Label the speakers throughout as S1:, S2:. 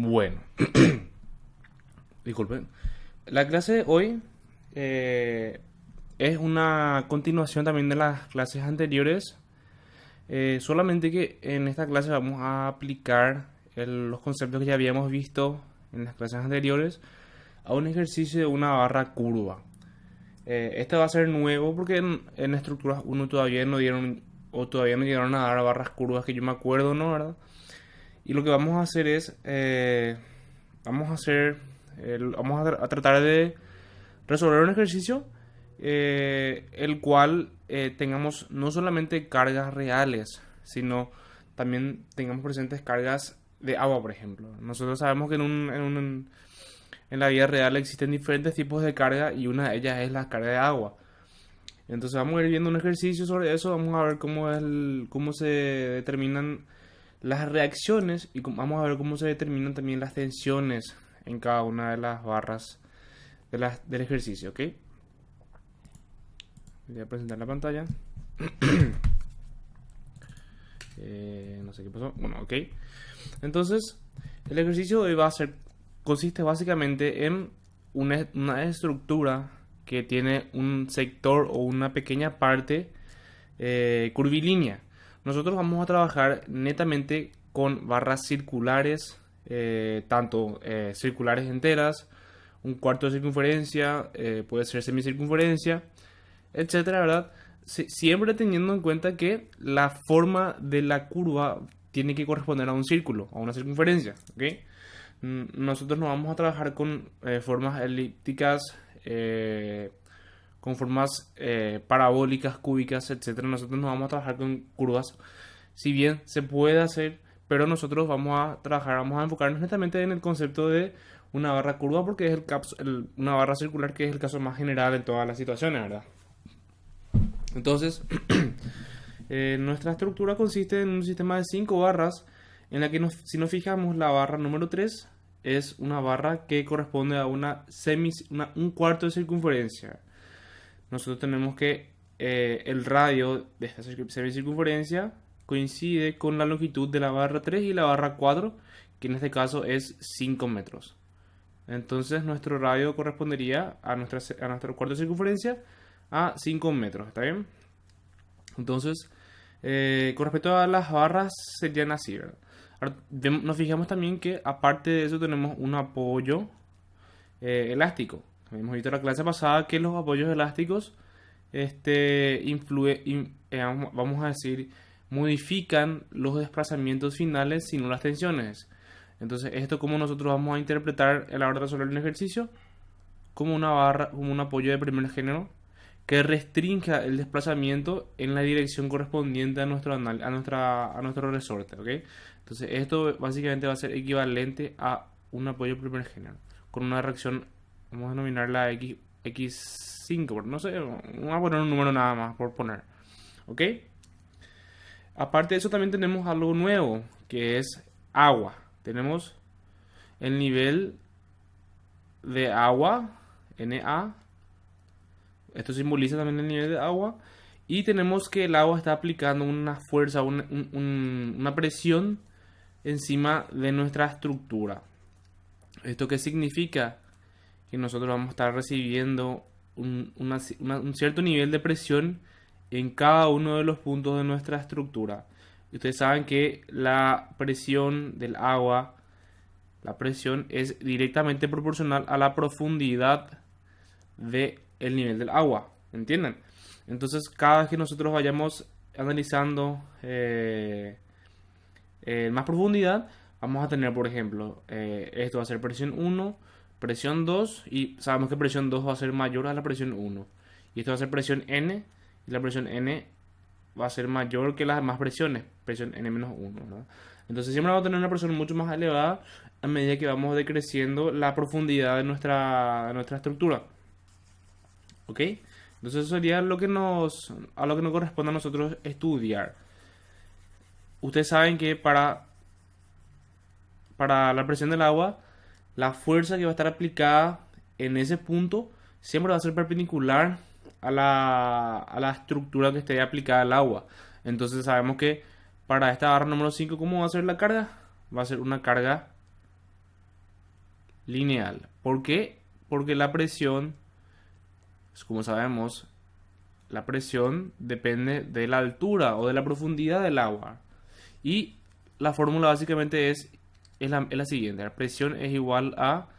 S1: Bueno, disculpen. La clase de hoy es una continuación también de las clases anteriores, solamente que en esta clase vamos a aplicar los conceptos que ya habíamos visto en las clases anteriores a un ejercicio de una barra curva. Este va a ser nuevo porque en estructuras uno todavía no dieron o todavía no llegaron a dar barras curvas que yo me acuerdo, ¿no? ¿Verdad? Y lo que vamos a hacer es, vamos a hacer, vamos a tratar de resolver un ejercicio el cual tengamos no solamente cargas reales, sino también tengamos presentes cargas de agua, por ejemplo. Nosotros sabemos que en la vida real existen diferentes tipos de carga y una de ellas es la carga de agua. Entonces vamos a ir viendo un ejercicio sobre eso, vamos a ver cómo se determinan las reacciones y vamos a ver cómo se determinan también las tensiones en cada una de las barras del ejercicio, ¿ok? Voy a presentar la pantalla. No sé qué pasó. Bueno, ok. Entonces, el ejercicio de hoy consiste básicamente en una estructura que tiene un sector o una pequeña parte curvilínea. Nosotros vamos a trabajar netamente con barras circulares, tanto circulares enteras, un cuarto de circunferencia, puede ser semicircunferencia, etcétera, ¿verdad? Siempre teniendo en cuenta que la forma de la curva tiene que corresponder a un círculo, a una circunferencia, ¿ok? Nosotros no vamos a trabajar con formas elípticas, con formas parabólicas, cúbicas, etcétera. Nosotros no vamos a trabajar con curvas, si bien se puede hacer, pero nosotros vamos a enfocarnos netamente en el concepto de una barra curva porque es una barra circular que es el caso más general en todas las situaciones, ¿verdad? Entonces, nuestra estructura consiste en un sistema de 5 barras en la que si nos fijamos la barra número 3 es una barra que corresponde a un cuarto de circunferencia. Nosotros tenemos que el radio de esta semicircunferencia coincide con la longitud de la barra 3 y la barra 4, que en este caso es 5 metros. Entonces nuestro radio correspondería a nuestro cuarto de circunferencia a 5 metros, ¿está bien? Entonces, con respecto a las barras serían así, ¿verdad? Ahora, nos fijamos también que aparte de eso tenemos un apoyo elástico. Hemos visto en la clase pasada que los apoyos elásticos vamos a decir, modifican los desplazamientos finales, sino las tensiones. Entonces, esto como nosotros vamos a interpretar a la hora de resolver un ejercicio, como una barra, como un apoyo de primer género que restrinja el desplazamiento en la dirección correspondiente a nuestro resorte, ¿ok? Entonces, esto básicamente va a ser equivalente a un apoyo de primer género, con una reacción, vamos a denominarla X5, no sé, vamos a poner un número nada más por poner, ¿ok? Aparte de eso también tenemos algo nuevo, que es agua. Tenemos el nivel de agua, Na. Esto simboliza también el nivel de agua. Y tenemos que el agua está aplicando una fuerza, una presión encima de nuestra estructura. ¿Esto qué significa? Que nosotros vamos a estar recibiendo un cierto nivel de presión en cada uno de los puntos de nuestra estructura. Y ustedes saben que la presión del agua, la presión es directamente proporcional a la profundidad del nivel del agua. ¿Entienden? Entonces, cada vez que nosotros vayamos analizando en más profundidad, vamos a tener, por ejemplo, esto va a ser presión 1, presión 2, y sabemos que presión 2 va a ser mayor a la presión 1. Y esto va a ser presión N, y la presión N va a ser mayor que las demás presiones, presión N-1, ¿no? Entonces siempre vamos a tener una presión mucho más elevada a medida que vamos decreciendo la profundidad de nuestra estructura. ¿Ok? Entonces eso sería a lo que nos corresponde a nosotros estudiar. Ustedes saben que para la presión del agua, la fuerza que va a estar aplicada en ese punto siempre va a ser perpendicular a la estructura que esté aplicada al agua. Entonces sabemos que para esta barra número 5, ¿cómo va a ser la carga? Va a ser una carga lineal. ¿Por qué? Porque la presión, como sabemos, la presión depende de la altura o de la profundidad del agua. Y la fórmula básicamente es la siguiente. La presión es igual a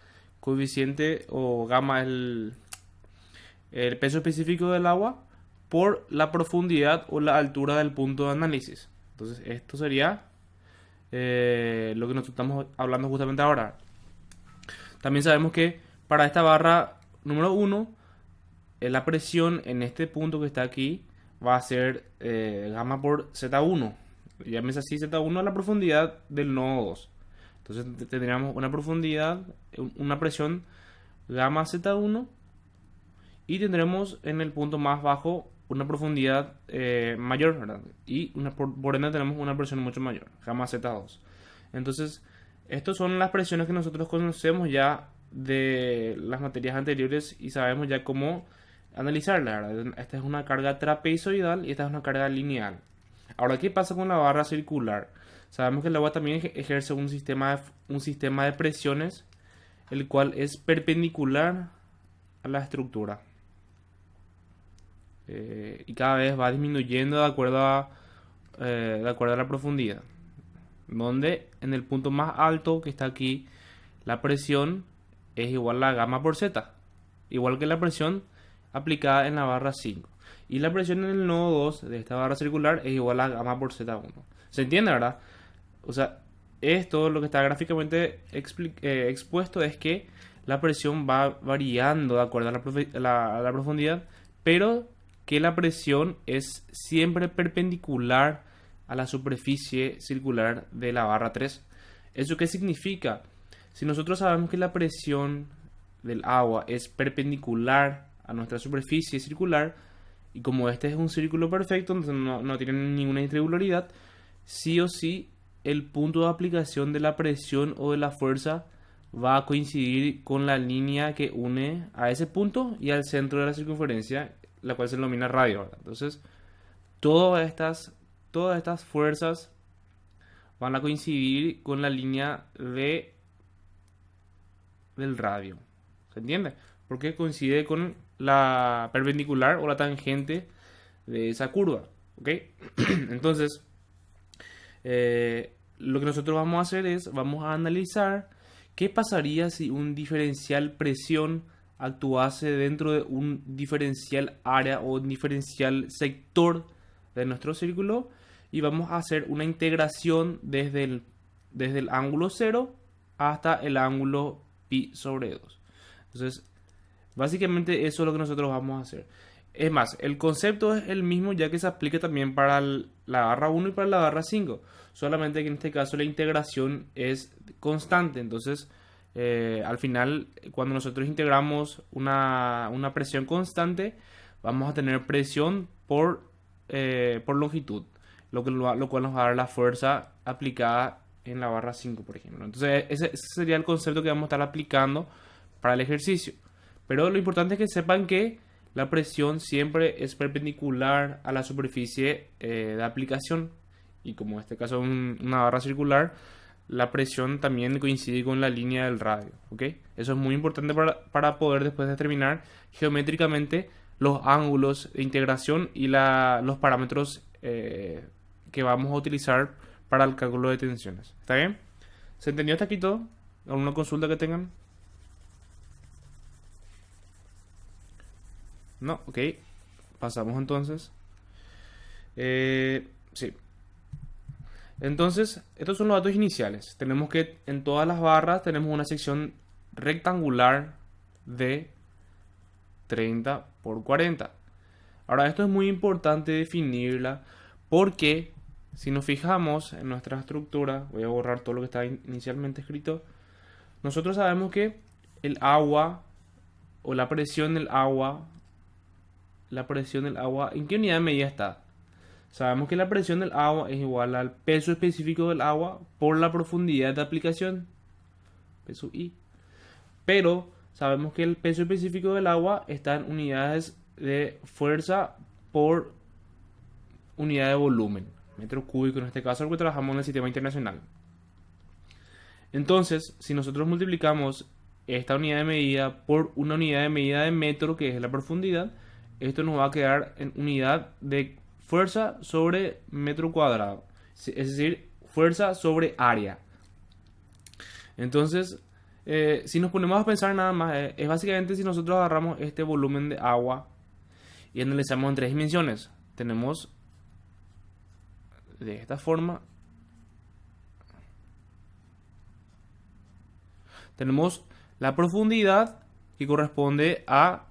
S1: coeficiente o gamma, el peso específico del agua por la profundidad o la altura del punto de análisis. Entonces esto sería lo que nosotros estamos hablando justamente ahora. También sabemos que para esta barra número 1, la presión en este punto que está aquí va a ser gamma por Z1. Llámese así, Z1 a la profundidad del nodo 2. Entonces tendríamos una profundidad, una presión gamma Z1 y tendremos en el punto más bajo una profundidad mayor, ¿verdad? Y por ende tenemos una presión mucho mayor, gamma Z2. Entonces, estas son las presiones que nosotros conocemos ya de las materias anteriores y sabemos ya cómo analizarla, ¿verdad? Esta es una carga trapezoidal y esta es una carga lineal. Ahora, ¿qué pasa con la barra circular? Sabemos que el agua también ejerce un sistema de presiones, el cual es perpendicular a la estructura. Y cada vez va disminuyendo de acuerdo a la profundidad. Donde en el punto más alto que está aquí, la presión es igual a gamma por Z. Igual que la presión aplicada en la barra 5. Y la presión en el nodo 2 de esta barra circular es igual a gamma por Z1. ¿Se entiende, verdad? O sea, esto lo que está gráficamente expuesto es que la presión va variando de acuerdo a la profundidad, pero que la presión es siempre perpendicular a la superficie circular de la barra 3. ¿Eso qué significa? Si nosotros sabemos que la presión del agua es perpendicular a nuestra superficie circular, y como este es un círculo perfecto, entonces no tiene ninguna irregularidad, sí o sí el punto de aplicación de la presión o de la fuerza va a coincidir con la línea que une a ese punto y al centro de la circunferencia, la cual se denomina radio, ¿verdad? Entonces, todas estas fuerzas van a coincidir con la línea del radio. ¿Se entiende? Porque coincide con la perpendicular o la tangente de esa curva. ¿Ok? Entonces, lo que nosotros vamos a hacer es, vamos a analizar qué pasaría si un diferencial presión actuase dentro de un diferencial área o un diferencial sector de nuestro círculo, y vamos a hacer una integración desde el ángulo 0 hasta el ángulo pi sobre 2. Entonces, básicamente eso es lo que nosotros vamos a hacer. Es más, el concepto es el mismo, ya que se aplica también para la barra 1 y para la barra 5. Solamente que en este caso la integración es constante. Entonces, al final, cuando nosotros integramos una presión constante, vamos a tener presión por longitud, lo cual nos va a dar la fuerza aplicada en la barra 5, por ejemplo. Entonces, ese sería el concepto que vamos a estar aplicando para el ejercicio. Pero lo importante es que sepan que la presión siempre es perpendicular a la superficie de aplicación. Y como en este caso es una barra circular, la presión también coincide con la línea del radio. ¿Ok? Eso es muy importante para poder después determinar geométricamente los ángulos de integración y los parámetros que vamos a utilizar para el cálculo de tensiones. ¿Está bien? ¿Se entendió hasta aquí todo? ¿Alguna consulta que tengan? No, ok. Pasamos entonces. Sí. Entonces, estos son los datos iniciales. Tenemos que en todas las barras tenemos una sección rectangular de 30 por 40. Ahora, esto es muy importante definirla porque si nos fijamos en nuestra estructura, voy a borrar todo lo que está inicialmente escrito, nosotros sabemos que el agua o la presión del agua, ¿en qué unidad de medida está? Sabemos que la presión del agua es igual al peso específico del agua por la profundidad de aplicación, peso I. Pero sabemos que el peso específico del agua está en unidades de fuerza por unidad de volumen, metro cúbico en este caso, porque trabajamos en el sistema internacional. Entonces, si nosotros multiplicamos esta unidad de medida por una unidad de medida de metro, que es la profundidad, esto nos va a quedar en unidad de fuerza sobre metro cuadrado. Es decir, fuerza sobre área. Entonces, si nos ponemos a pensar nada más, es básicamente si nosotros agarramos este volumen de agua y analizamos en tres dimensiones. Tenemos de esta forma. Tenemos la profundidad que corresponde a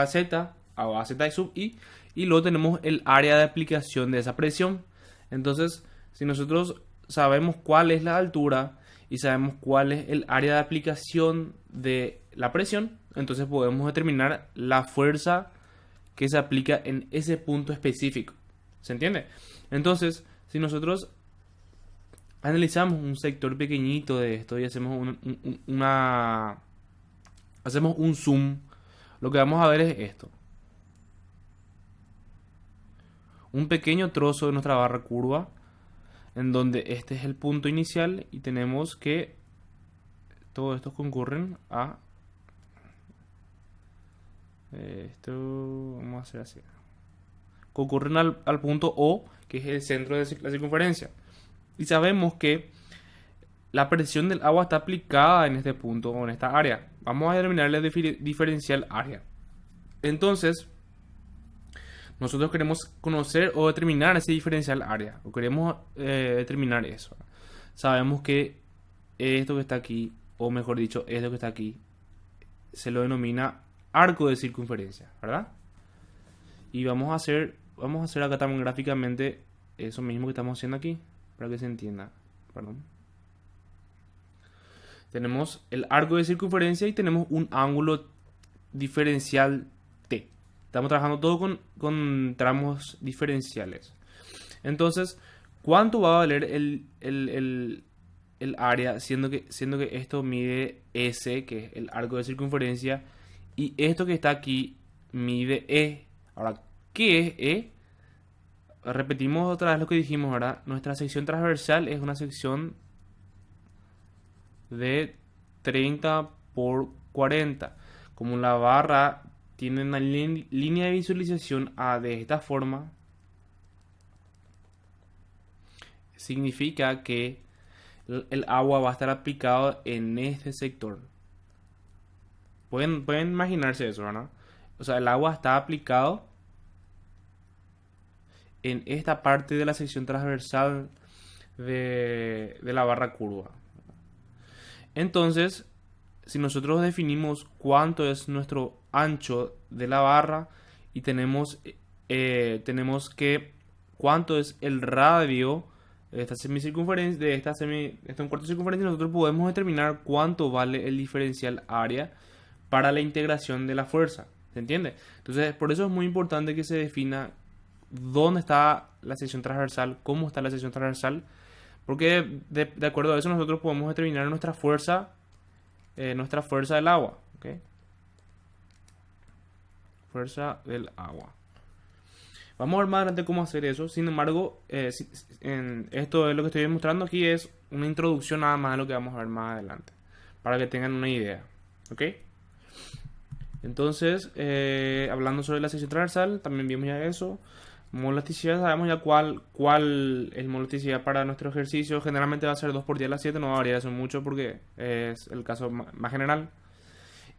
S1: Z, a Z y sub I, y luego tenemos el área de aplicación de esa presión. Entonces, si nosotros sabemos cuál es la altura y sabemos cuál es el área de aplicación de la presión, entonces podemos determinar la fuerza que se aplica en ese punto específico. ¿Se entiende? Entonces, si nosotros analizamos un sector pequeñito de esto y hacemos hacemos un zoom, lo que vamos a ver es esto. Un pequeño trozo de nuestra barra curva, en donde este es el punto inicial y tenemos que todos estos concurren a esto, vamos a hacer así, concurren al punto O, que es el centro de la circunferencia, y sabemos que la presión del agua está aplicada en este punto o en esta área. Vamos a determinar la diferencial área. Entonces, nosotros queremos conocer o determinar ese diferencial área, o queremos determinar eso. Sabemos que esto que está aquí, o mejor dicho, esto que está aquí, se lo denomina arco de circunferencia, ¿verdad? Y vamos a hacer acá también gráficamente eso mismo que estamos haciendo aquí, para que se entienda. Perdón. Tenemos el arco de circunferencia y tenemos un ángulo diferencial T. Estamos trabajando todo con tramos diferenciales. Entonces, ¿cuánto va a valer el área siendo que esto mide S, que es el arco de circunferencia, y esto que está aquí mide E? Ahora, ¿qué es E? Repetimos otra vez lo que dijimos, ¿verdad? Nuestra sección transversal es una sección de 30 por 40. Como la barra tiene una línea de visualización de esta forma, significa que el agua va a estar aplicado en este sector. Pueden imaginarse eso, ¿verdad? O sea, el agua está aplicado en esta parte de la sección transversal de la barra curva. Entonces, si nosotros definimos cuánto es nuestro ancho de la barra y tenemos que cuánto es el radio de esta semicircunferencia, de esta un cuarto de circunferencia, nosotros podemos determinar cuánto vale el diferencial área para la integración de la fuerza. ¿Se entiende? Entonces, por eso es muy importante que se defina dónde está la sección transversal, cómo está la sección transversal, porque de acuerdo a eso nosotros podemos determinar nuestra fuerza del agua. ¿Okay? Fuerza del agua. Vamos a ver más adelante cómo hacer eso. Sin embargo, esto es lo que estoy demostrando aquí, es una introducción nada más de lo que vamos a ver más adelante, para que tengan una idea. ¿Ok? Entonces, hablando sobre la sección transversal, también vimos ya eso. Mol elasticidad, sabemos ya cuál es mol elasticidad para nuestro ejercicio. Generalmente va a ser 2 por 10 a la 7, no va a variar eso mucho porque es el caso más general.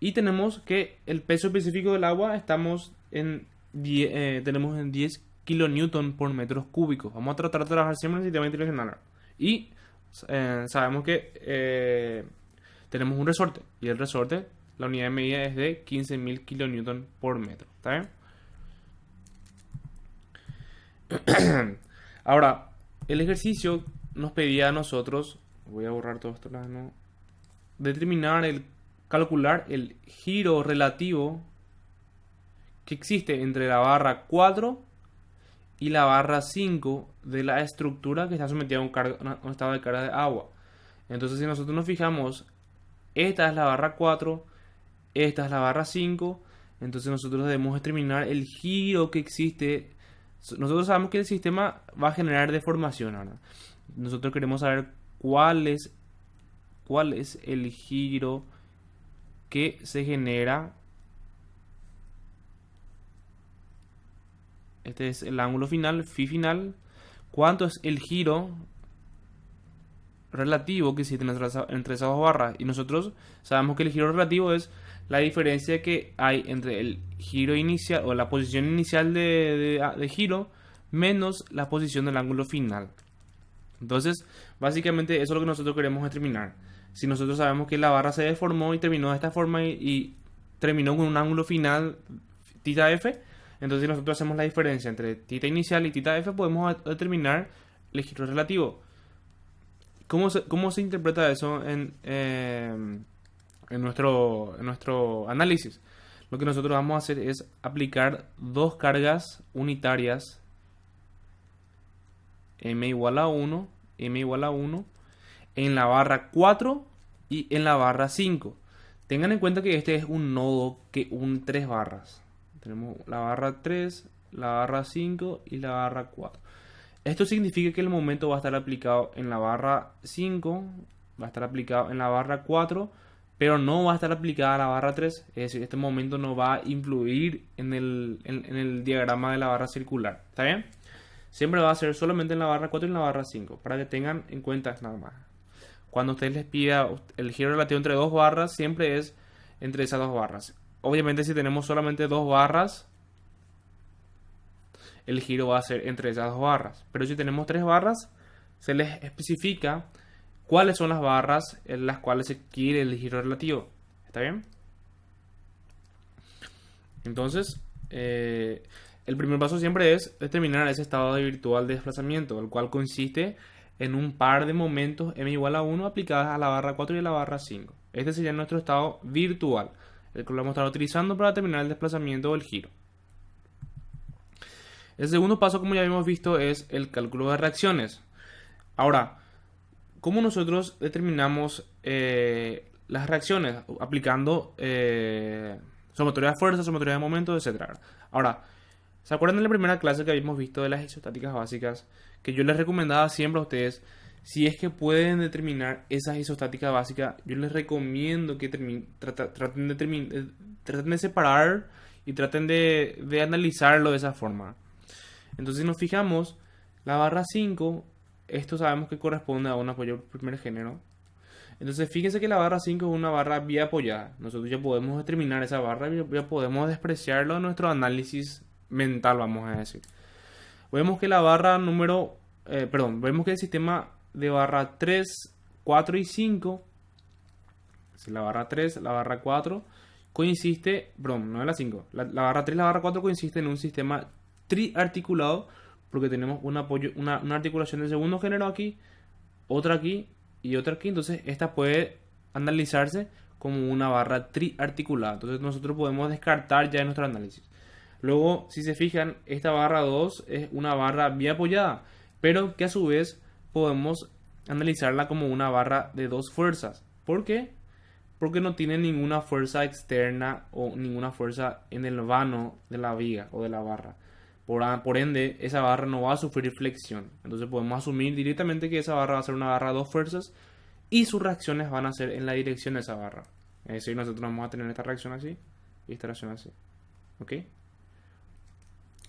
S1: Y tenemos que el peso específico del agua tenemos en 10 kilonewton por metros cúbicos. Vamos a tratar de trabajar siempre en el sistema internacional. Y sabemos que tenemos un resorte. Y el resorte, la unidad de medida es de 15.000 kilonewton por metro. ¿Está bien? Ahora, el ejercicio nos pedía a nosotros, voy a borrar todo esto, ¿no? Calcular el giro relativo que existe entre la barra 4 y la barra 5 de la estructura que está sometida a un estado de carga de agua. Entonces, si nosotros nos fijamos, esta es la barra 4, esta es la barra 5, entonces nosotros debemos determinar el giro que existe. Nosotros sabemos que el sistema va a generar deformación, ¿verdad? Nosotros queremos saber cuál cuál es el giro que se genera. Este es el ángulo final, phi final. ¿Cuánto es el giro relativo que existe entre esas dos barras? Y nosotros sabemos que el giro relativo es la diferencia que hay entre el giro inicial o la posición inicial de giro menos la posición del ángulo final. Entonces, básicamente eso es lo que nosotros queremos determinar. Si nosotros sabemos que la barra se deformó y terminó de esta forma y terminó con un ángulo final θ f, entonces si nosotros hacemos la diferencia entre θ inicial y θ f, podemos determinar el giro relativo. ¿Cómo se interpreta eso en nuestro análisis? Lo que nosotros vamos a hacer es aplicar dos cargas unitarias m igual a 1, en la barra 4 y en la barra 5. Tengan en cuenta que este es un nodo que une 3 barras. Tenemos la barra 3, la barra 5 y la barra 4. Esto significa que el momento va a estar aplicado en la barra 5, va a estar aplicado en la barra 4, pero no va a estar aplicada a la barra 3. Es decir, este momento no va a influir en el diagrama de la barra circular. ¿Está bien? Siempre va a ser solamente en la barra 4 y en la barra 5, para que tengan en cuenta nada más. Cuando ustedes les pida el giro relativo entre dos barras, siempre es entre esas dos barras. Obviamente si tenemos solamente dos barras, el giro va a ser entre esas dos barras. Pero si tenemos tres barras, se les especifica cuáles son las barras en las cuales se quiere el giro relativo. ¿Está bien? Entonces, el primer paso siempre es determinar ese estado de virtual de desplazamiento, el cual consiste en un par de momentos m igual a 1 aplicadas a la barra 4 y a la barra 5. Este sería nuestro estado virtual, el que lo vamos a estar utilizando para determinar el desplazamiento o el giro. El segundo paso, como ya habíamos visto, es el cálculo de reacciones. Ahora, ¿cómo nosotros determinamos las reacciones? Aplicando sumatoria de fuerza, sumatoria de momento, etc. Ahora, ¿se acuerdan de la primera clase que habíamos visto de las isostáticas básicas? Que yo les recomendaba siempre a ustedes, si es que pueden determinar esas isostáticas básicas, yo les recomiendo que traten de separar y traten de analizarlo de esa forma. Entonces, si nos fijamos, la barra 5, esto sabemos que corresponde a un apoyo primer género. Entonces, fíjense que la barra 5 es una barra biapoyada. Nosotros ya podemos determinar esa barra y ya podemos despreciarlo en nuestro análisis mental, vamos a decir. Vemos que la barra vemos que el sistema de barra 3, 4 y 5, la barra 3, la barra 4, no es la 5, la barra 3 y la barra 4 coinciden en un sistema triarticulado, porque tenemos un apoyo, una articulación de segundo género aquí, otra aquí y otra aquí. Entonces esta puede analizarse como una barra triarticulada. Entonces nosotros podemos descartar ya en nuestro análisis. Luego, si se fijan, esta barra 2 es una barra biapoyada, pero que a su vez podemos analizarla como una barra de dos fuerzas. ¿Por qué? Porque no tiene ninguna fuerza externa o ninguna fuerza en el vano de la viga o de la barra. Por ende, esa barra no va a sufrir flexión. Entonces podemos asumir directamente que esa barra va a ser una barra de dos fuerzas y sus reacciones van a ser en la dirección de esa barra. Es decir, nosotros vamos a tener esta reacción así y esta reacción así. ¿Ok?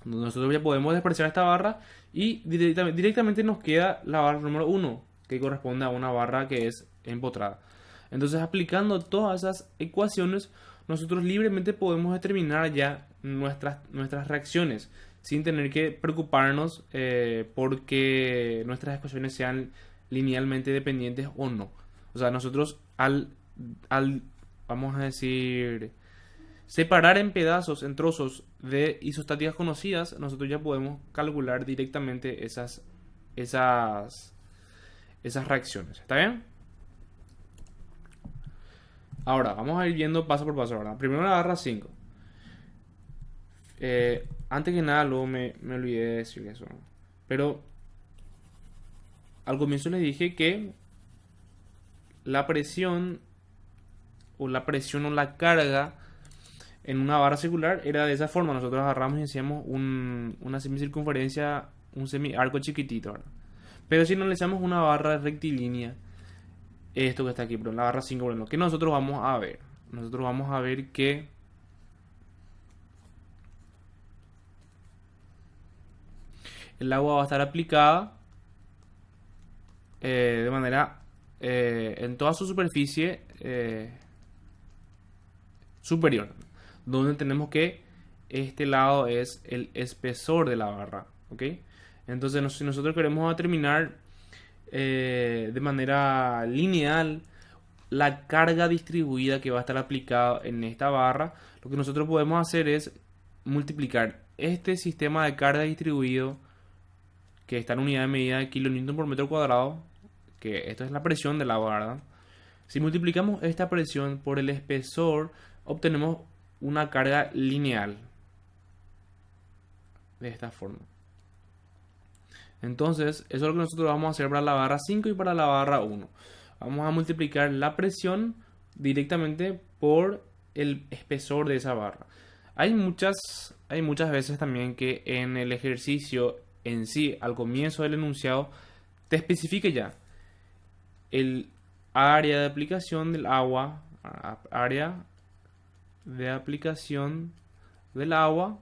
S1: Nosotros ya podemos despreciar esta barra y directamente nos queda la barra número 1, que corresponde a una barra que es empotrada. Entonces, aplicando todas esas ecuaciones, nosotros libremente podemos determinar ya nuestras reacciones sin tener que preocuparnos porque nuestras ecuaciones sean linealmente dependientes o no. O sea, nosotros vamos a decir, separar en pedazos, en trozos de isostáticas conocidas, nosotros ya podemos calcular directamente esas reacciones. ¿Está bien? Ahora, vamos a ir viendo paso por paso. ¿Verdad? Primero la barra 5. Antes que nada, luego me olvidé de decir eso. Pero al comienzo les dije que la presión o la carga en una barra circular era de esa forma. Nosotros agarramos y hacíamos una semicircunferencia, un semiarco chiquitito, ¿verdad? Pero si analizamos una barra rectilínea, esto que está aquí, pero la barra 5, por ejemplo, que nosotros vamos a ver. Nosotros vamos a ver que el agua va a estar aplicada de manera en toda su superficie superior, donde tenemos que este lado es el espesor de la barra, ¿ok? Entonces, si nosotros queremos determinar de manera lineal la carga distribuida que va a estar aplicada en esta barra, lo que nosotros podemos hacer es multiplicar este sistema de carga distribuido, que está en unidad de medida de kilonewton por metro cuadrado, que esto es la presión del agua, ¿verdad? Si multiplicamos esta presión por el espesor, obtenemos una carga lineal de esta forma. Entonces, eso es lo que nosotros vamos a hacer para la barra 5 y para la barra 1. Vamos a multiplicar la presión directamente por el espesor de esa barra. Hay muchas veces también que en el ejercicio en sí, al comienzo del enunciado, te especifique ya el área de aplicación del agua, área de aplicación del agua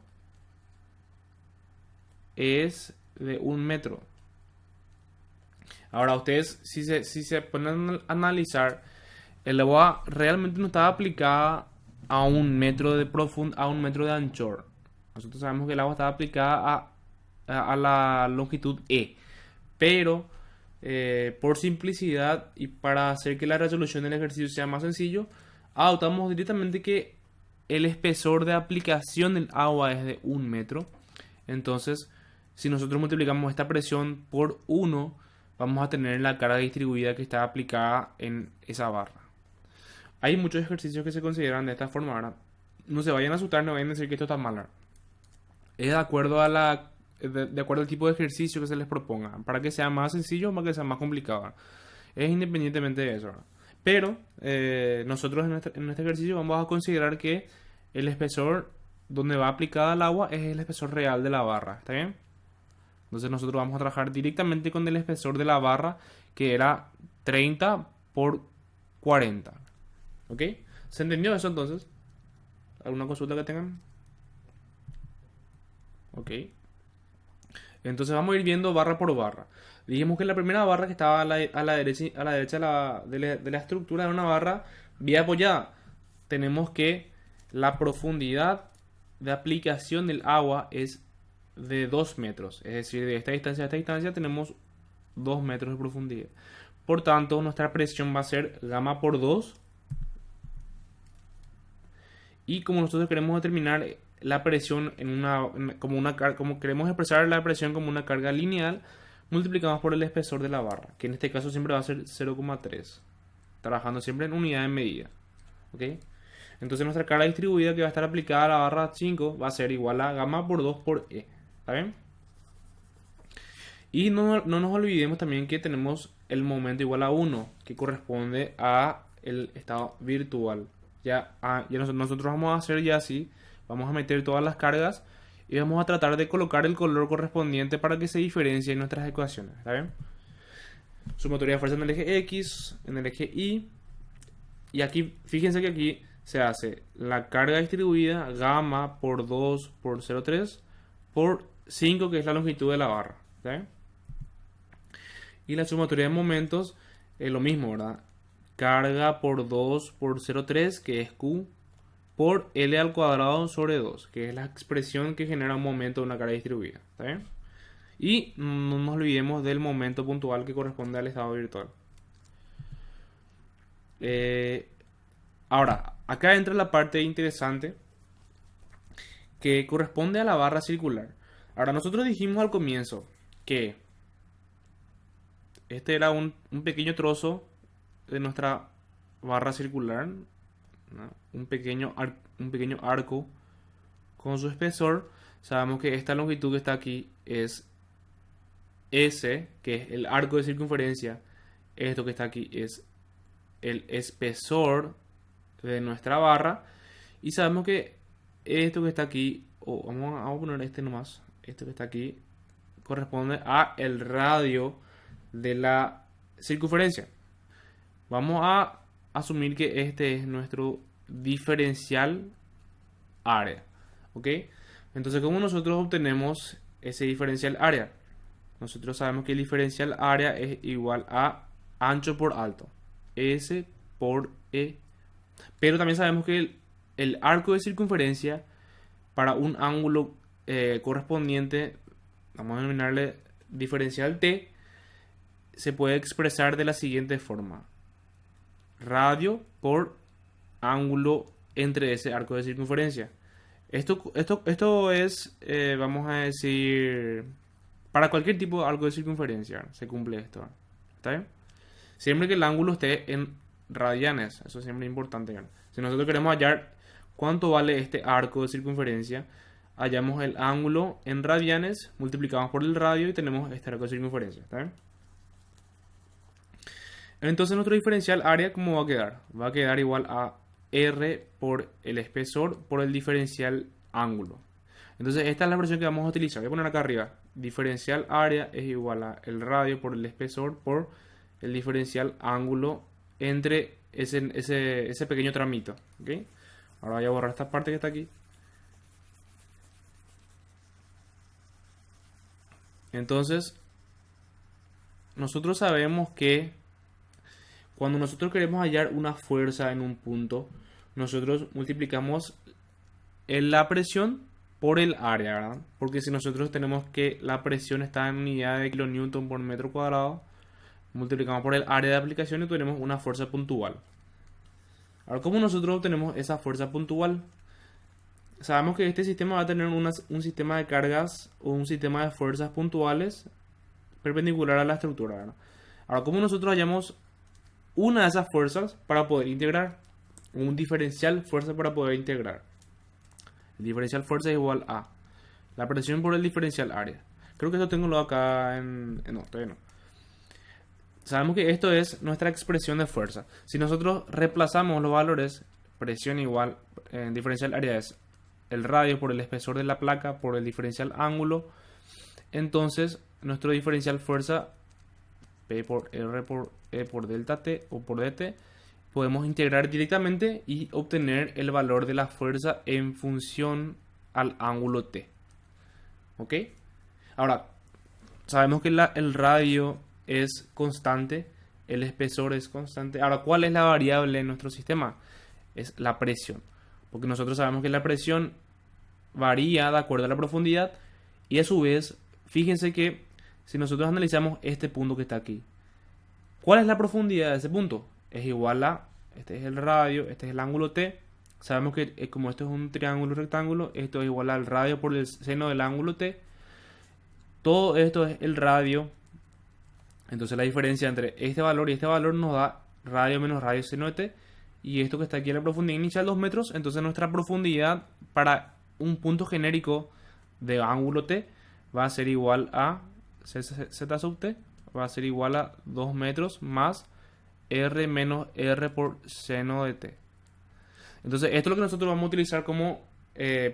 S1: es de 1 metro. Ahora ustedes, si se ponen a analizar, el agua realmente no estaba aplicada a 1 metro de a 1 metro de anchor. Nosotros sabemos que el agua estaba aplicada a la longitud E, pero por simplicidad y para hacer que la resolución del ejercicio sea más sencillo, adoptamos directamente que el espesor de aplicación del agua es de 1 metro. Entonces, si nosotros multiplicamos esta presión por 1, vamos a tener la carga distribuida que está aplicada en esa barra. Hay muchos ejercicios que se consideran de esta forma. Ahora, no se vayan a asustar, no vayan a decir que esto está mal. Es de acuerdo de acuerdo al tipo de ejercicio que se les proponga, para que sea más sencillo o para que sea más complicado. Es independientemente de eso. Pero nosotros en este ejercicio vamos a considerar que el espesor donde va aplicada el agua es el espesor real de la barra. ¿Está bien? Entonces nosotros vamos a trabajar directamente con el espesor de la barra, que era 30 por 40. ¿Ok? ¿Se entendió eso entonces? ¿Alguna consulta que tengan? Ok. Entonces vamos a ir viendo barra por barra. Dijimos que la primera barra que estaba a la derecha, de la estructura de una barra bien apoyada. Tenemos que la profundidad de aplicación del agua es de 2 metros. Es decir, de esta distancia a esta distancia tenemos 2 metros de profundidad. Por tanto, nuestra presión va a ser gamma por 2. Y como nosotros queremos determinar la presión como queremos expresar la presión como una carga lineal, multiplicamos por el espesor de la barra, que en este caso siempre va a ser 0,3, trabajando siempre en unidad de medida. ¿Ok? Entonces nuestra carga distribuida que va a estar aplicada a la barra 5 va a ser igual a gamma por 2 por E. ¿Está bien? Y no nos olvidemos también que tenemos el momento igual a 1, que corresponde a el estado virtual. Ya nosotros vamos a hacer ya así, vamos a meter todas las cargas y vamos a tratar de colocar el color correspondiente para que se diferencie en nuestras ecuaciones. ¿Está bien? Sumatoria de fuerza en el eje X, en el eje Y. Y aquí, fíjense que aquí se hace la carga distribuida gamma por 2 por 0,3 por 5, que es la longitud de la barra. ¿Está bien? Y la sumatoria de momentos es lo mismo, ¿verdad? Carga por 2 por 0,3, que es Q, por L al cuadrado sobre 2, que es la expresión que genera un momento de una carga distribuida. ¿Está bien? Y no nos olvidemos del momento puntual que corresponde al estado virtual. Ahora, acá entra la parte interesante que corresponde a la barra circular. Ahora, nosotros dijimos al comienzo que este era un pequeño trozo de nuestra barra circular, ¿no? Un pequeño arco con su espesor. Sabemos que esta longitud que está aquí es S, que es el arco de circunferencia. Esto que está aquí es el espesor de nuestra barra. Y sabemos que esto que está aquí, vamos a poner este nomás, esto que está aquí, corresponde a el radio de la circunferencia. Vamos a asumir que este es nuestro diferencial área. ¿Ok? Entonces, ¿cómo nosotros obtenemos ese diferencial área? Nosotros sabemos que el diferencial área es igual a ancho por alto. S por E. Pero también sabemos que el arco de circunferencia para un ángulo correspondiente, vamos a denominarle diferencial T, se puede expresar de la siguiente forma. Radio por ángulo entre ese arco de circunferencia. Esto es, vamos a decir, para cualquier tipo de arco de circunferencia se cumple esto. ¿Está bien? Siempre que el ángulo esté en radianes, eso es siempre importante. Si nosotros queremos hallar cuánto vale este arco de circunferencia, hallamos el ángulo en radianes, multiplicamos por el radio y tenemos este arco de circunferencia. ¿Está bien? Entonces nuestro diferencial área, ¿cómo va a quedar? Va a quedar igual a R por el espesor por el diferencial ángulo. Entonces esta es la expresión que vamos a utilizar. Voy a poner acá arriba. Diferencial área es igual a el radio por el espesor por el diferencial ángulo entre ese pequeño tramito. ¿Okay? Ahora voy a borrar esta parte que está aquí. Entonces, nosotros sabemos que cuando nosotros queremos hallar una fuerza en un punto, nosotros multiplicamos la presión por el área, ¿verdad? Porque si nosotros tenemos que la presión está en unidad de kilonewton por metro cuadrado, multiplicamos por el área de aplicación y tenemos una fuerza puntual. Ahora, ¿cómo nosotros obtenemos esa fuerza puntual? Sabemos que este sistema va a tener un sistema de cargas o un sistema de fuerzas puntuales perpendicular a la estructura, ¿verdad? Ahora, ¿cómo nosotros hallamos una de esas fuerzas para poder integrar? Un diferencial fuerza para poder integrar. El diferencial fuerza es igual a la presión por el diferencial área. Creo que esto tengo acá en... No, todavía no. Sabemos que esto es nuestra expresión de fuerza. Si nosotros reemplazamos los valores, presión igual, diferencial área es el radio por el espesor de la placa por el diferencial ángulo, entonces nuestro diferencial fuerza P por R por E por delta T o por dt, podemos integrar directamente y obtener el valor de la fuerza en función al ángulo T. ¿Ok? Ahora, sabemos que el radio es constante, el espesor es constante. Ahora, ¿cuál es la variable en nuestro sistema? Es la presión. Porque nosotros sabemos que la presión varía de acuerdo a la profundidad. Y a su vez, fíjense que si nosotros analizamos este punto que está aquí, ¿cuál es la profundidad de ese punto? Es igual a, este es el radio, este es el ángulo T. Sabemos que como esto es un triángulo rectángulo, esto es igual al radio por el seno del ángulo T. Todo esto es el radio. Entonces la diferencia entre este valor y este valor nos da radio menos radio seno de T. Y esto que está aquí en la profundidad inicial 2 metros. Entonces nuestra profundidad para un punto genérico de ángulo T va a ser igual a z sub T. Va a ser igual a 2 metros más R menos R por seno de T. Entonces esto es lo que nosotros vamos a utilizar como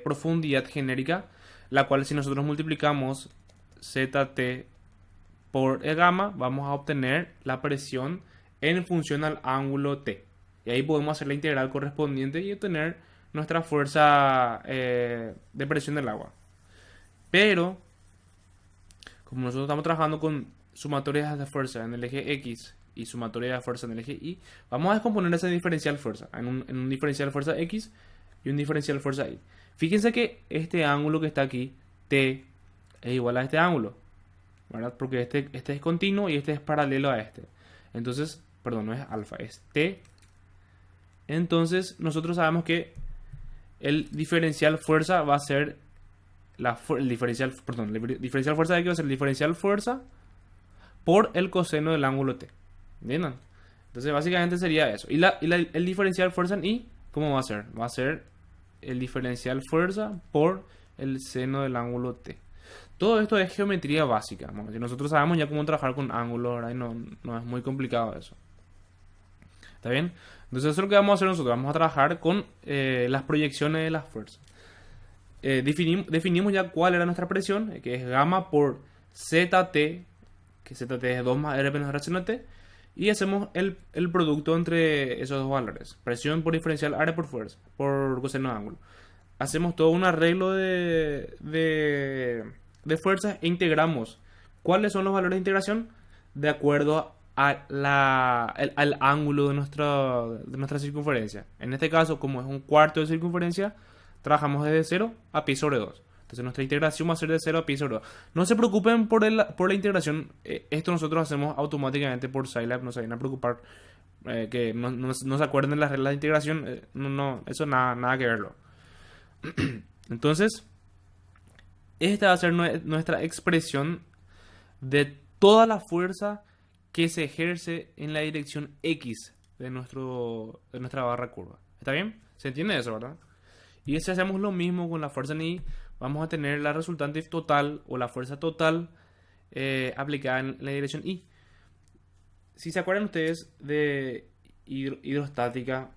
S1: profundidad genérica. La cual si nosotros multiplicamos ZT por el gamma, vamos a obtener la presión en función al ángulo T. Y ahí podemos hacer la integral correspondiente y obtener nuestra fuerza de presión del agua. Pero, como nosotros estamos trabajando con sumatorias de fuerza en el eje X y sumatorias de fuerza en el eje Y, vamos a descomponer ese diferencial fuerza en un diferencial fuerza X y un diferencial fuerza Y. Fíjense que este ángulo que está aquí, T, es igual a este ángulo, ¿verdad? Porque este es continuo y este es paralelo a este. Entonces, perdón, no es alfa, es T. Entonces, nosotros sabemos que el diferencial fuerza va a ser el diferencial fuerza de aquí va a ser el diferencial fuerza por el coseno del ángulo T. ¿Entienden? Entonces, básicamente sería eso. Y el diferencial fuerza en Y, ¿cómo va a ser? Va a ser el diferencial fuerza por el seno del ángulo T. Todo esto es geometría básica. Bueno, si nosotros sabemos ya cómo trabajar con ángulos, ¿verdad? Y no es muy complicado eso. ¿Está bien? Entonces eso es lo que vamos a hacer nosotros. Vamos a trabajar con las proyecciones de las fuerzas. Definimos ya cuál era nuestra presión, que es gamma por ZT, que ZT es 2 más R menos R seno T. y hacemos el producto entre esos dos valores. Presión por diferencial, área por fuerza, por coseno de ángulo. Hacemos todo un arreglo de fuerzas e integramos. ¿Cuáles son los valores de integración? De acuerdo al ángulo de nuestra circunferencia. En este caso, como es un cuarto de circunferencia, trabajamos desde 0 a pi sobre 2. Entonces nuestra integración va a ser de 0 a pi sobre 2. No se preocupen por la integración. Esto nosotros hacemos automáticamente por Scilab. No se vayan a preocupar que no se acuerden las reglas de integración. Eso nada que verlo. Entonces, esta va a ser nuestra expresión de toda la fuerza que se ejerce en la dirección X de nuestra barra curva. ¿Está bien? ¿Se entiende eso, verdad? Y si hacemos lo mismo con la fuerza en I, vamos a tener la resultante total o la fuerza total aplicada en la dirección I. Si se acuerdan ustedes de hidrostática,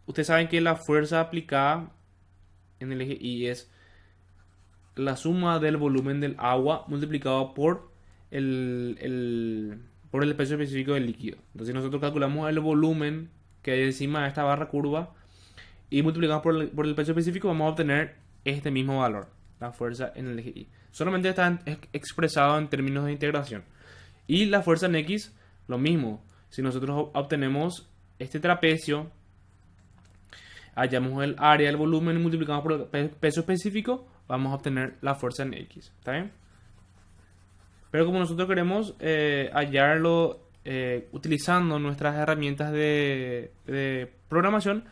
S1: ustedes saben que la fuerza aplicada en el eje Y es la suma del volumen del agua multiplicado por por el peso específico del líquido. Entonces nosotros calculamos el volumen que hay encima de esta barra curva y multiplicamos por el peso específico, vamos a obtener este mismo valor, la fuerza en el eje Y. Solamente está expresado en términos de integración. Y la fuerza en X, lo mismo. Si nosotros obtenemos este trapecio, hallamos el área, el volumen y multiplicamos por el peso específico, vamos a obtener la fuerza en X. ¿Está bien? Pero como nosotros queremos hallarlo utilizando nuestras herramientas de programación,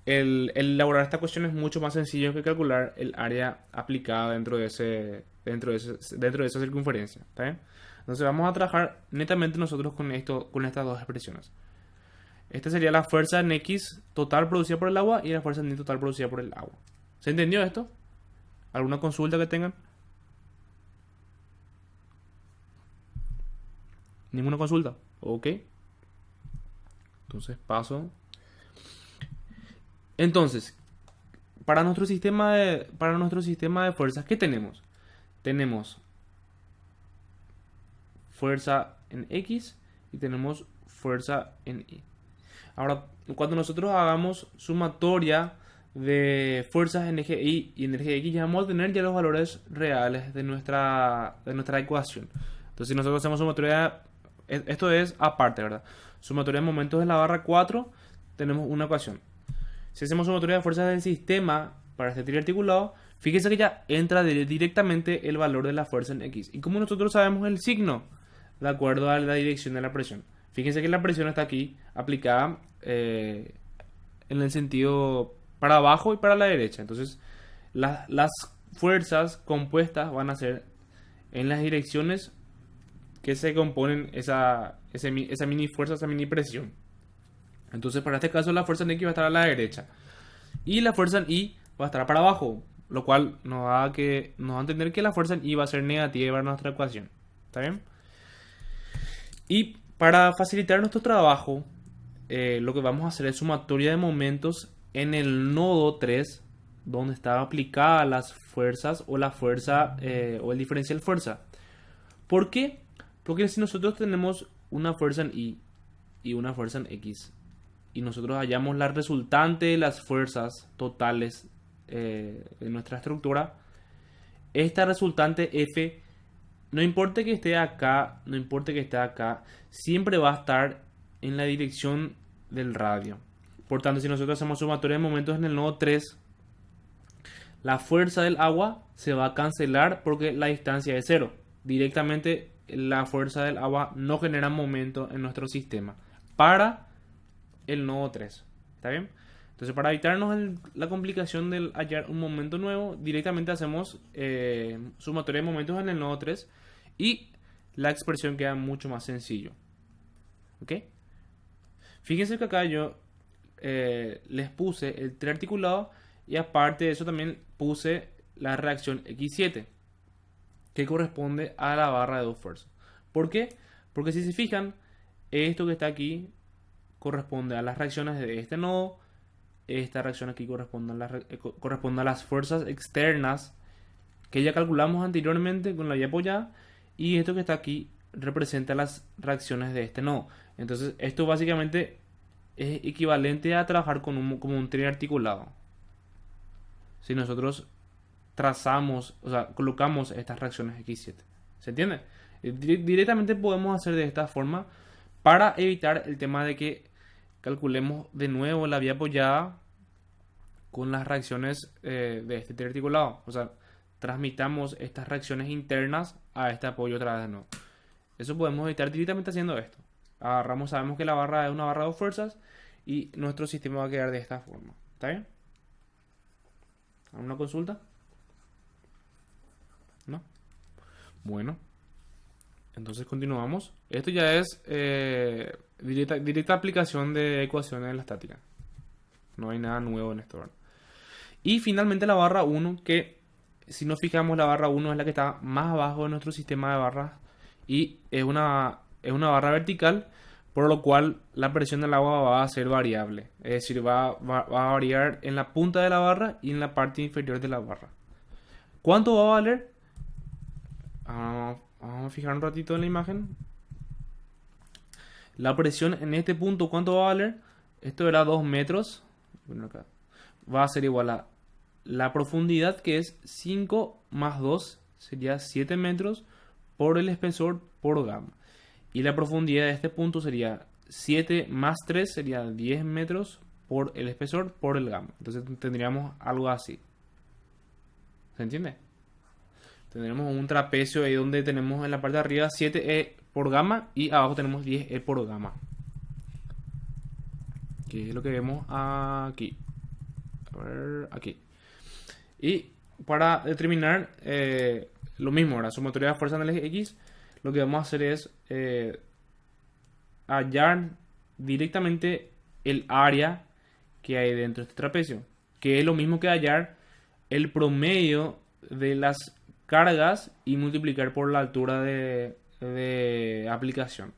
S1: el elaborar esta cuestión es mucho más sencillo que calcular el área aplicada dentro de esa circunferencia. ¿Está bien? Entonces vamos a trabajar netamente nosotros con estas dos expresiones. Esta sería la fuerza en X total producida por el agua y la fuerza en Y total producida por el agua. ¿Se entendió esto? ¿Alguna consulta que tengan? ¿Ninguna consulta? Ok. Entonces paso. Entonces, para nuestro sistema de fuerzas, ¿qué tenemos? Tenemos fuerza en X y tenemos fuerza en Y. Ahora, cuando nosotros hagamos sumatoria de fuerzas en eje Y y en eje X, ya vamos a tener ya los valores reales de nuestra ecuación. Entonces, si nosotros hacemos sumatoria, esto es aparte, ¿verdad? Sumatoria de momentos de la barra 4, tenemos una ecuación. Si hacemos sumatoria de fuerzas del sistema para este triarticulado, fíjense que ya entra directamente el valor de la fuerza en X. Y como nosotros sabemos el signo, de acuerdo a la dirección de la presión. Fíjense que la presión está aquí aplicada en el sentido para abajo y para la derecha. Entonces, las fuerzas compuestas van a ser en las direcciones que se componen esa mini fuerza, esa mini presión. Entonces, para este caso, la fuerza en X va a estar a la derecha y la fuerza en Y va a estar para abajo, lo cual nos va a entender que la fuerza en Y va a ser negativa para nuestra ecuación. ¿Está bien? Y para facilitar nuestro trabajo, lo que vamos a hacer es sumatoria de momentos en el nodo 3, donde está aplicada las fuerzas o la fuerza o el diferencial fuerza. ¿Por qué? Porque si nosotros tenemos una fuerza en Y y una fuerza en X y nosotros hallamos la resultante de las fuerzas totales de nuestra estructura, esta resultante F, no importa que esté acá, no importa que esté acá, siempre va a estar en la dirección del radio. Por tanto, si nosotros hacemos sumatoria de momentos en el nodo 3, la fuerza del agua se va a cancelar porque la distancia es 0. Directamente la fuerza del agua no genera momento en nuestro sistema para el nodo 3. ¿Está bien? Entonces, para evitarnos la complicación de hallar un momento nuevo, directamente hacemos sumatoria de momentos en el nodo 3 y la expresión queda mucho más sencillo. ¿Ok? Fíjense que acá yo les puse el triarticulado y aparte de eso también puse la reacción X7 que corresponde a la barra de dos fuerzas. ¿Por qué? Porque si se fijan, esto que está aquí corresponde a las reacciones de este nodo. Esta reacción aquí corresponde a las fuerzas externas que ya calculamos anteriormente con la vía apoyada. Y esto que está aquí representa las reacciones de este nodo. Entonces, esto básicamente es equivalente a trabajar como un tren articulado. Si nosotros trazamos, o sea, colocamos estas reacciones X7. ¿Se entiende? Directamente podemos hacer de esta forma para evitar el tema de que calculemos de nuevo la vía apoyada con las reacciones de este tren articulado. O sea, transmitamos estas reacciones internas a este apoyo otra vez de nuevo. Eso podemos evitar directamente haciendo esto. Agarramos, sabemos que la barra es una barra de dos fuerzas y nuestro sistema va a quedar de esta forma. ¿Está bien? ¿Alguna consulta? ¿No? Bueno. Entonces continuamos. Esto ya es directa aplicación de ecuaciones de la estática. No hay nada nuevo en esto, ¿verdad? Y finalmente la barra 1, que si nos fijamos la barra 1 es la que está más abajo de nuestro sistema de barras y es una barra vertical, por lo cual la presión del agua va a ser variable. Es decir, va a variar en la punta de la barra y en la parte inferior de la barra. ¿Cuánto va a valer? Vamos a fijar un ratito en la imagen. La presión en este punto, ¿cuánto va a valer? Esto era 2 metros. Bueno, acá. Va a ser igual a la profundidad, que es 5 más 2, sería 7 metros por el espesor por gamma. Y la profundidad de este punto sería 7 más 3, sería 10 metros por el espesor por el gamma. Entonces tendríamos algo así. ¿Se entiende? Tendremos un trapecio ahí donde tenemos en la parte de arriba 7E por gamma y abajo tenemos 10E por gamma. Que es lo que vemos aquí. A ver, aquí. Y para determinar lo mismo, ahora sumatoria de fuerza en el eje X, lo que vamos a hacer es hallar directamente el área que hay dentro de este trapecio, que es lo mismo que hallar el promedio de las cargas y multiplicar por la altura de aplicación.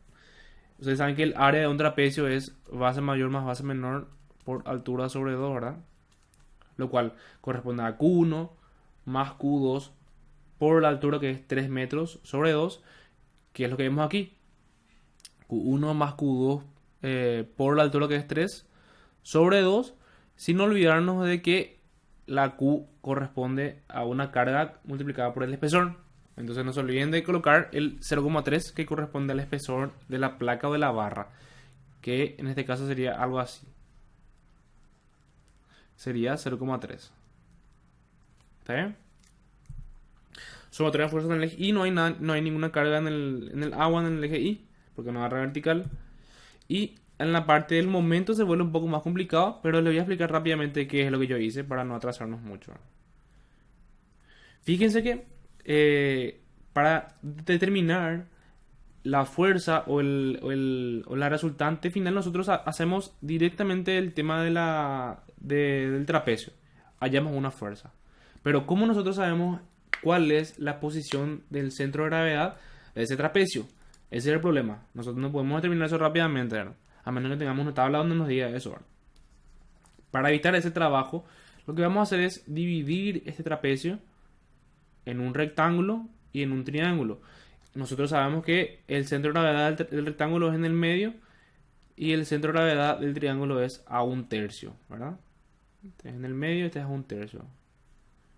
S1: Ustedes saben que el área de un trapecio es base mayor más base menor por altura sobre 2, ¿verdad? Lo cual corresponde a Q1 más Q2 por la altura, que es 3 metros sobre 2, que es lo que vemos aquí. Q1 más Q2 por la altura, que es 3 sobre 2, sin olvidarnos de que la Q corresponde a una carga multiplicada por el espesor. Entonces no se olviden de colocar el 0,3 que corresponde al espesor de la placa o de la barra, que en este caso sería algo así. Sería 0,3. ¿Está bien? Sumatoria de fuerzas en el eje Y, no hay ninguna carga en el agua en el eje Y, porque no es barra vertical. Y en la parte del momento se vuelve un poco más complicado, pero les voy a explicar rápidamente qué es lo que yo hice para no atrasarnos mucho. Fíjense que para determinar la fuerza o la resultante final, nosotros hacemos directamente el tema del trapecio. Hallamos una fuerza. Pero ¿cómo nosotros sabemos cuál es la posición del centro de gravedad de ese trapecio? Ese es el problema. Nosotros no podemos determinar eso rápidamente, ¿no? A menos que tengamos una tabla donde nos diga eso, ¿no? Para evitar ese trabajo, lo que vamos a hacer es dividir este trapecio en un rectángulo y en un triángulo. Nosotros sabemos que el centro de gravedad del rectángulo es en el medio y el centro de gravedad del triángulo es a 1/3, ¿verdad? Este es en el medio, este es a 1/3.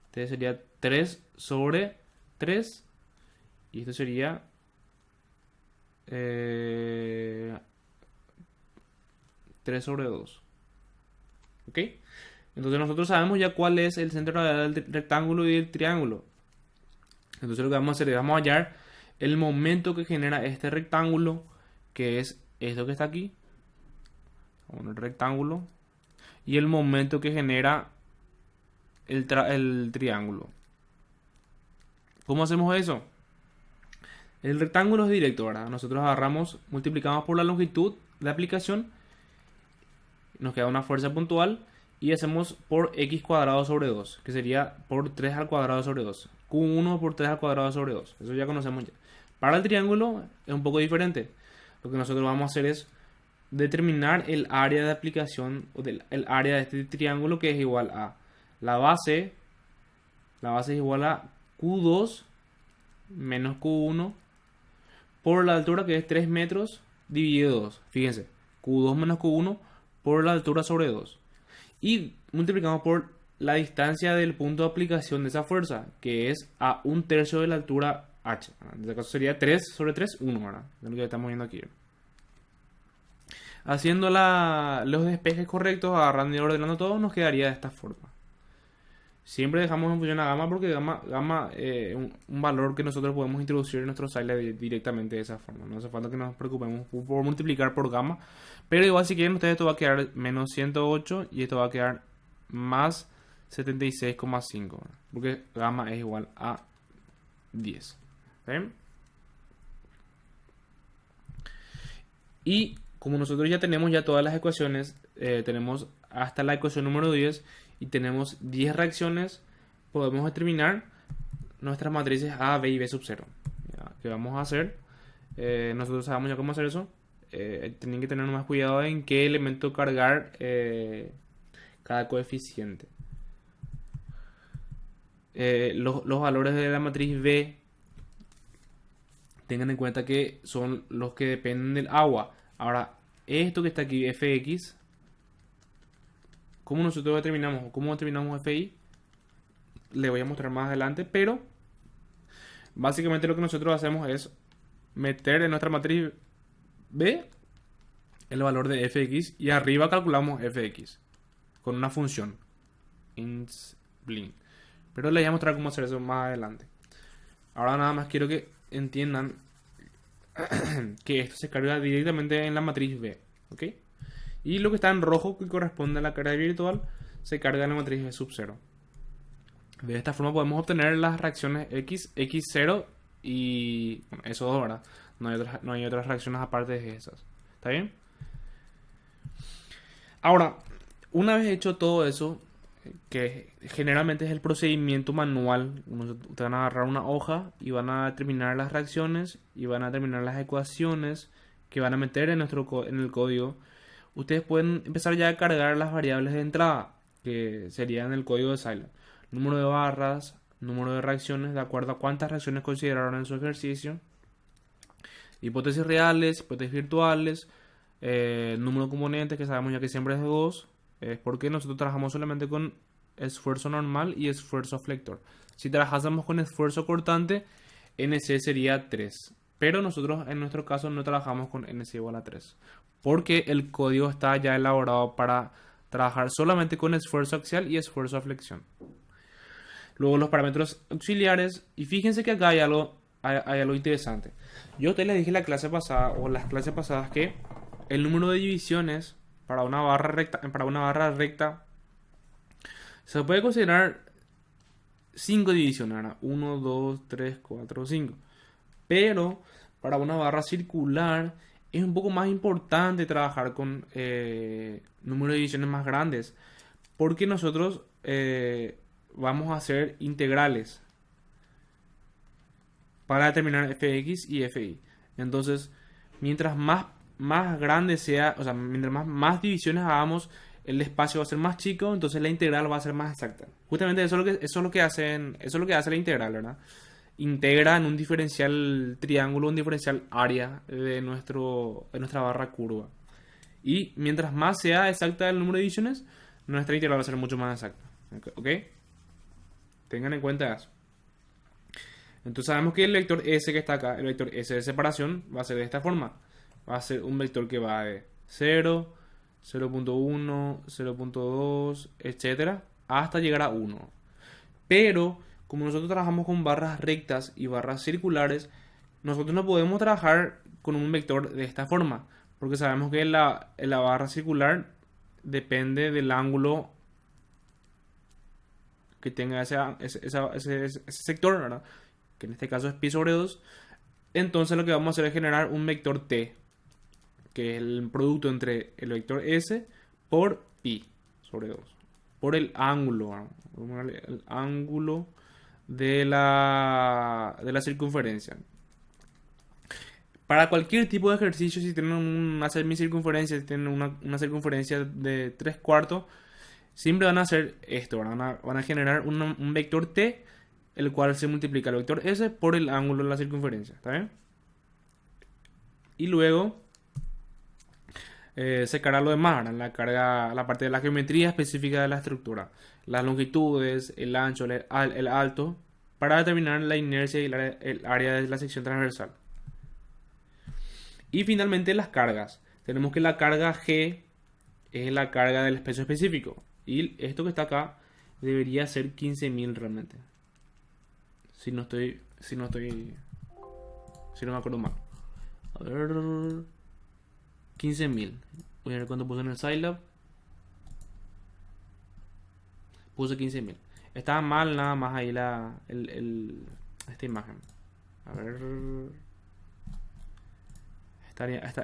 S1: Este sería 3 sobre 3 y esto sería 3 sobre 2. ¿Ok? Entonces nosotros sabemos ya cuál es el centro de gravedad del rectángulo y del triángulo. Entonces lo que vamos a hacer es vamos a hallar el momento que genera este rectángulo, que es esto que está aquí, el rectángulo, y el momento que genera el triángulo. ¿Cómo hacemos eso? El rectángulo es directo, ¿verdad? Nosotros agarramos, multiplicamos por la longitud de aplicación, nos queda una fuerza puntual y hacemos por x cuadrado sobre 2, que sería por 3 al cuadrado sobre 2. Q1 por 3 al cuadrado sobre 2. Eso ya conocemos ya. Para el triángulo es un poco diferente. Lo que nosotros vamos a hacer es determinar el área de aplicación o el área de este triángulo, que es igual a la base. La base es igual a Q2 menos Q1 por la altura, que es 3 metros, dividido 2. Fíjense, Q2 menos Q1 por la altura sobre 2. Y multiplicamos por la distancia del punto de aplicación de esa fuerza, que es a 1/3 de la altura h. En este caso sería 3 sobre 3, 1, ¿verdad? Es lo que estamos viendo aquí. Haciendo los despejes correctos, agarrando y ordenando todo, nos quedaría de esta forma. Siempre dejamos en función a gamma porque gamma es un valor que nosotros podemos introducir en nuestro Scilab directamente de esa forma. No hace falta que nos preocupemos por multiplicar por gamma. Pero igual si quieren ustedes, esto va a quedar menos 108 y esto va a quedar más 76,5. Porque gamma es igual a 10. ¿Ven? Y como nosotros ya tenemos ya todas las ecuaciones, tenemos hasta la ecuación número 10 y tenemos 10 reacciones, podemos determinar nuestras matrices A, B y B sub 0. ¿Qué vamos a hacer? Nosotros sabemos ya cómo hacer eso. Tienen que tener más cuidado en qué elemento cargar cada coeficiente. Los valores de la matriz B, tengan en cuenta que son los que dependen del agua. Ahora, esto que está aquí, Fx, ¿cómo nosotros determinamos? ¿Cómo determinamos Fi? Le voy a mostrar más adelante, pero básicamente lo que nosotros hacemos es meter en nuestra matriz B el valor de Fx y arriba calculamos Fx con una función int_blin. Pero les voy a mostrar cómo hacer eso más adelante. Ahora nada más quiero que entiendan que esto se carga directamente en la matriz B, ¿ok? Y lo que está en rojo, que corresponde a la carga virtual, se carga en la matriz B sub 0. De esta forma podemos obtener las reacciones X, X0 y bueno, eso dos, ¿verdad? No hay otras reacciones aparte de esas. ¿Está bien? Ahora, una vez hecho todo eso, que generalmente es el procedimiento manual, ustedes van a agarrar una hoja y van a determinar las reacciones y van a determinar las ecuaciones que van a meter en el código. Ustedes pueden empezar ya a cargar las variables de entrada, que serían el código de Scilab. Número de barras, número de reacciones, de acuerdo a cuántas reacciones consideraron en su ejercicio. Hipótesis reales, hipótesis virtuales, número de componentes, que sabemos ya que siempre es de 2. Es porque nosotros trabajamos solamente con esfuerzo normal y esfuerzo flector. Si trabajásemos con esfuerzo cortante, NC sería 3. Pero nosotros en nuestro caso no trabajamos con NC igual a 3. Porque el código está ya elaborado para trabajar solamente con esfuerzo axial y esfuerzo a flexión. Luego los parámetros auxiliares. Y fíjense que acá hay algo interesante. Yo a ustedes les dije la clase pasada o las clases pasadas que el número de divisiones para una barra recta se puede considerar 5 divisiones, 1, 2, 3, 4, 5. Pero para una barra circular es un poco más importante trabajar con número de divisiones más grandes, porque nosotros vamos a hacer integrales para determinar fx y fi. Entonces, mientras más grande sea, o sea, mientras más divisiones hagamos, el espacio va a ser más chico, entonces la integral va a ser más exacta. Justamente eso es lo que hace la integral, ¿verdad? Integra en un diferencial triángulo, un diferencial área de nuestra barra curva. Y mientras más sea exacta el número de divisiones, nuestra integral va a ser mucho más exacta. ¿Ok? Tengan en cuenta eso. Entonces sabemos que el vector S que está acá, el vector S de separación, va a ser de esta forma. Va a ser un vector que va de 0, 0.1, 0.2, etcétera, hasta llegar a 1. Pero como nosotros trabajamos con barras rectas y barras circulares, nosotros no podemos trabajar con un vector de esta forma, porque sabemos que la barra circular depende del ángulo que tenga ese sector, ¿verdad? Que en este caso es pi sobre 2. Entonces lo que vamos a hacer es generar un vector t, que es el producto entre el vector s por pi sobre 2, por el ángulo, el ángulo de la circunferencia. Para cualquier tipo de ejercicio, si tienen una semicircunferencia, si tienen una circunferencia de 3/4, siempre van a hacer esto, van a generar un vector t, el cual se multiplica el vector s por el ángulo de la circunferencia. ¿Está bien? Y luego se carga lo demás, ¿verdad? La parte de la geometría específica de la estructura, las longitudes, el ancho, el alto, para determinar la inercia y el área de la sección transversal. Y finalmente las cargas. Tenemos que la carga G es la carga del espacio específico. Y esto que está acá debería ser 15.000 realmente. Si no me acuerdo mal. A ver, 15.000. Voy a ver cuánto puse en el Scilab. Puse 15.000. Estaba mal nada más ahí esta imagen. A ver.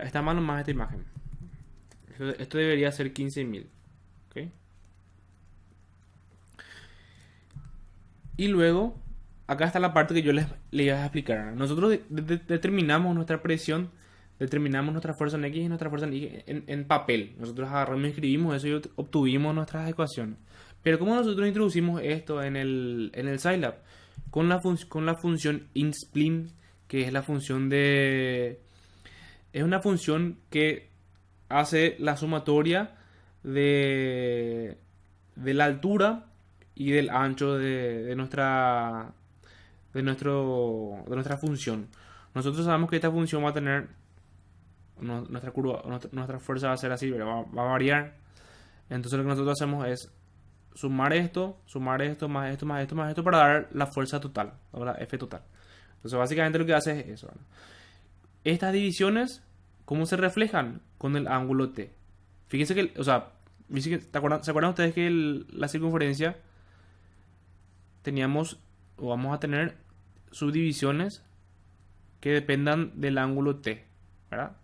S1: Está mal más esta imagen. Esto debería ser 15.000. ¿Ok? Y luego, acá está la parte que yo les iba a explicar. Nosotros determinamos nuestra presión, determinamos nuestra fuerza en X y nuestra fuerza en Y en papel. Nosotros agarramos y escribimos eso y obtuvimos nuestras ecuaciones. Pero ¿cómo nosotros introducimos esto en el Scilab? Con la función inspline, que es la función de... Es una función que hace la sumatoria de la altura y del ancho de nuestra función. Nosotros sabemos que esta función va a tener nuestra curva, nuestra fuerza va a ser así, pero va a variar. Entonces lo que nosotros hacemos es sumar esto, más esto, más esto, más esto para dar la fuerza total, o la F total. Entonces básicamente lo que hace es eso, ¿verdad? Estas divisiones, ¿cómo se reflejan? Con el ángulo T. Fíjense que, o sea, ¿se acuerdan ustedes que la circunferencia teníamos, o vamos a tener subdivisiones que dependan del ángulo T, ¿verdad?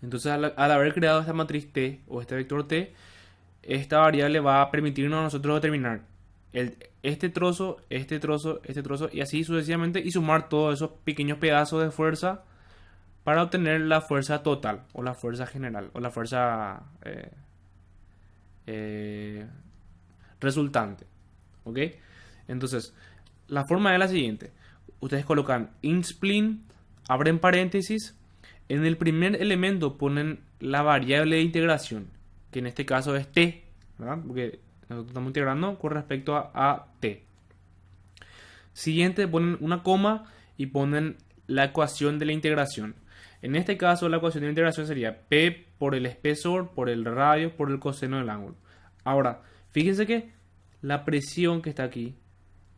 S1: Entonces al haber creado esta matriz T o este vector T, esta variable va a permitirnos a nosotros determinar este trozo, este trozo, este trozo y así sucesivamente y sumar todos esos pequeños pedazos de fuerza para obtener la fuerza total o la fuerza general o la fuerza resultante. ¿Ok? Entonces, la forma es la siguiente. Ustedes colocan inspline, abren paréntesis, en el primer elemento ponen la variable de integración, que en este caso es t, ¿verdad? Porque nosotros estamos integrando con respecto a t. Siguiente, ponen una coma y ponen la ecuación de la integración. En este caso, la ecuación de la integración sería P por el espesor, por el radio, por el coseno del ángulo. Ahora, fíjense que la presión que está aquí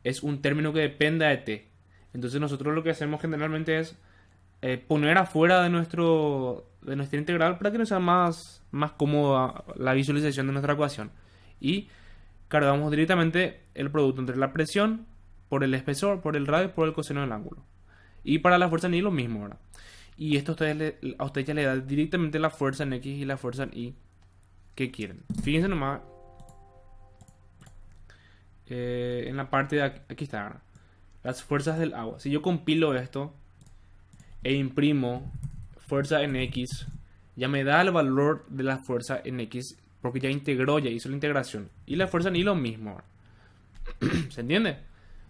S1: es un término que dependa de T. Entonces nosotros lo que hacemos generalmente es poner afuera de nuestra integral para que nos sea más cómoda la visualización de nuestra ecuación. Y cargamos directamente el producto entre la presión por el espesor, por el radio, por el coseno del ángulo. Y para la fuerza en Y lo mismo, ¿verdad? Y esto a ustedes ya le da directamente la fuerza en X y la fuerza en Y que quieren. Fíjense nomás en la parte de aquí está, ¿verdad? Las fuerzas del agua. Si yo compilo esto e imprimo fuerza en X, ya me da el valor de la fuerza en X porque ya integró, ya hizo la integración. Y la fuerza en Y lo mismo, ¿verdad? ¿Se entiende?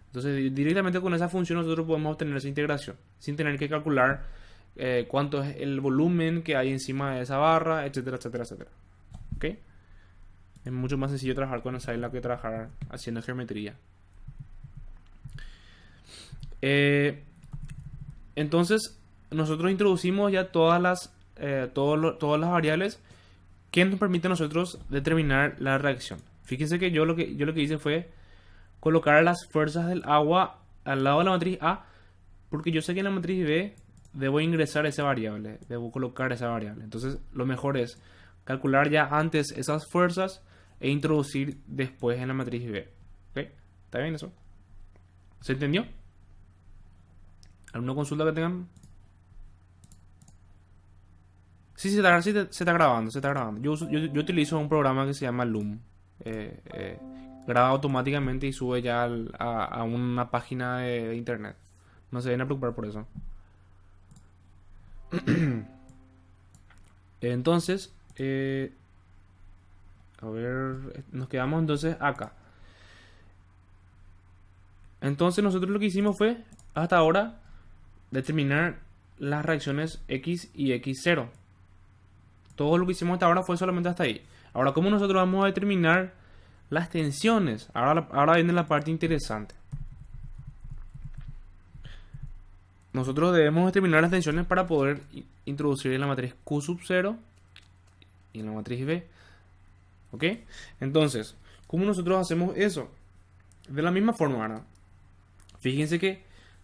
S1: Entonces directamente con esa función nosotros podemos obtener esa integración sin tener que calcular cuánto es el volumen que hay encima de esa barra, etcétera, etcétera, etcétera. ¿Ok? Es mucho más sencillo trabajar con Scilab que trabajar haciendo geometría. Entonces nosotros introducimos ya todas las variables que nos permiten a nosotros determinar la reacción. Fíjense que yo lo que hice fue colocar las fuerzas del agua al lado de la matriz A, porque yo sé que en la matriz B debo ingresar esa variable, debo colocar esa variable. Entonces lo mejor es calcular ya antes esas fuerzas e introducir después en la matriz B. ¿Ok? ¿Está bien eso? ¿Se entendió? ¿Alguna consulta que tengan? Sí, se está grabando, se está grabando. Yo utilizo un programa que se llama Loom. Graba automáticamente y sube ya a una página de internet. No se deben a preocupar por eso. Entonces, a ver, nos quedamos entonces acá. Entonces nosotros lo que hicimos fue, hasta ahora, determinar las reacciones X y X0. Todo lo que hicimos hasta ahora fue solamente hasta ahí. Ahora, ¿cómo nosotros vamos a determinar las tensiones? Ahora viene la parte interesante. Nosotros debemos determinar las tensiones para poder introducir en la matriz Q sub 0 y en la matriz B. ¿Ok? Entonces, ¿cómo nosotros hacemos eso? De la misma forma, ¿verdad? Fíjense que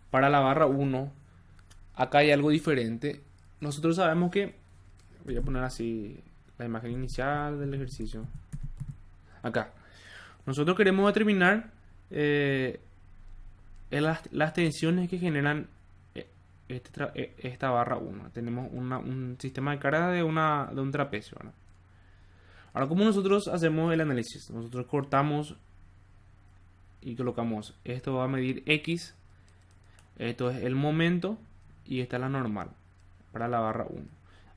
S1: para la barra 1, acá hay algo diferente. Nosotros sabemos que, voy a poner así la imagen inicial del ejercicio. Acá. Nosotros queremos determinar las tensiones que generan esta barra 1. Tenemos un sistema de carga de un trapecio, ¿verdad? Ahora, ¿cómo nosotros hacemos el análisis? Nosotros cortamos y colocamos, esto va a medir X, esto es el momento y esta es la normal para la barra 1.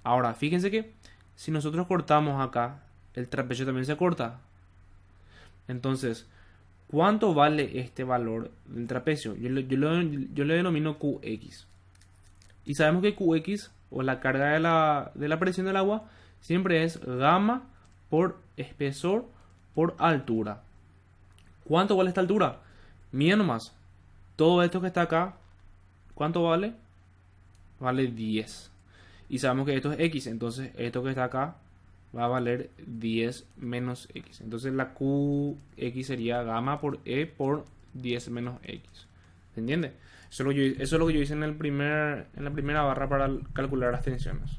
S1: Ahora, fíjense que si nosotros cortamos acá, el trapecio también se corta. Entonces, ¿cuánto vale este valor del trapecio? Yo le denomino QX. Y sabemos que QX, o la carga de la presión del agua, siempre es gamma por espesor por altura. ¿Cuánto vale esta altura? Mira nomás. Todo esto que está acá, ¿cuánto vale? Vale 10. Y sabemos que esto es X, entonces esto que está acá va a valer 10 menos X. Entonces la QX sería gamma por E por 10 menos X. ¿Se entiende? Eso es lo que yo hice en la primera barra para calcular las tensiones.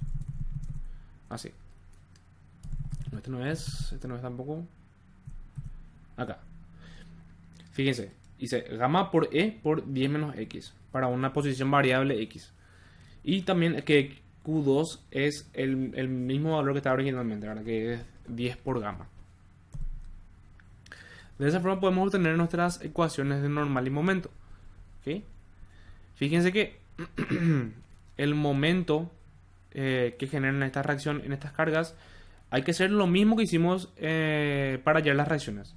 S1: Así. Este no es tampoco. Acá. Fíjense, hice gamma por E por 10 menos X para una posición variable X. Y también que Q2 es el mismo valor que estaba originalmente, ¿verdad? Que es 10 por gamma. De esa forma podemos obtener nuestras ecuaciones de normal y momento. ¿Okay? Fíjense que el momento que generan esta reacción en estas cargas, hay que hacer lo mismo que hicimos para hallar las reacciones.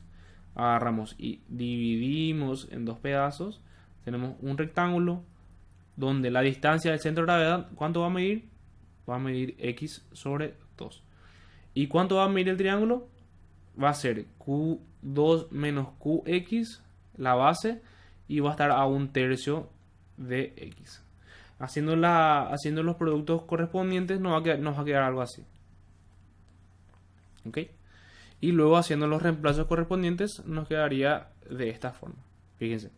S1: Agarramos y dividimos en dos pedazos. Tenemos un rectángulo donde la distancia del centro de gravedad, ¿cuánto va a medir? Va a medir X sobre 2. ¿Y cuánto va a medir el triángulo? Va a ser Q2 menos QX, la base, y va a estar a 1/3 de X. Haciendo los productos correspondientes nos va a quedar algo así. ¿Ok? Y luego haciendo los reemplazos correspondientes nos quedaría de esta forma. Fíjense.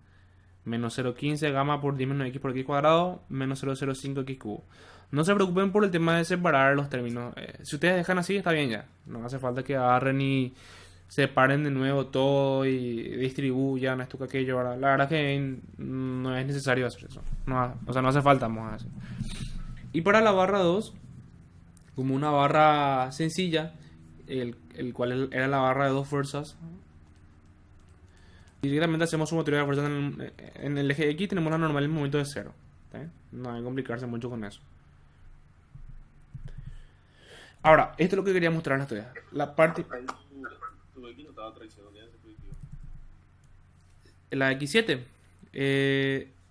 S1: Menos 0,15 gamma por 10 menos X por X cuadrado, menos 0,05 X cubo. No se preocupen por el tema de separar los términos. Si ustedes dejan así, está bien ya. No hace falta que agarren y separen de nuevo todo y distribuyan esto que aquello. ¿Verdad? La verdad que no es necesario hacer eso. No hace falta, vamos a hacer. Y para la barra 2, como una barra sencilla, el cual era la barra de dos fuerzas, y directamente hacemos sumatoria de fuerzas en el eje X, tenemos la normal en el momento de 0. ¿Sí? No hay que complicarse mucho con eso. Ahora, esto es lo que quería mostrar a ustedes. La parte... La X7.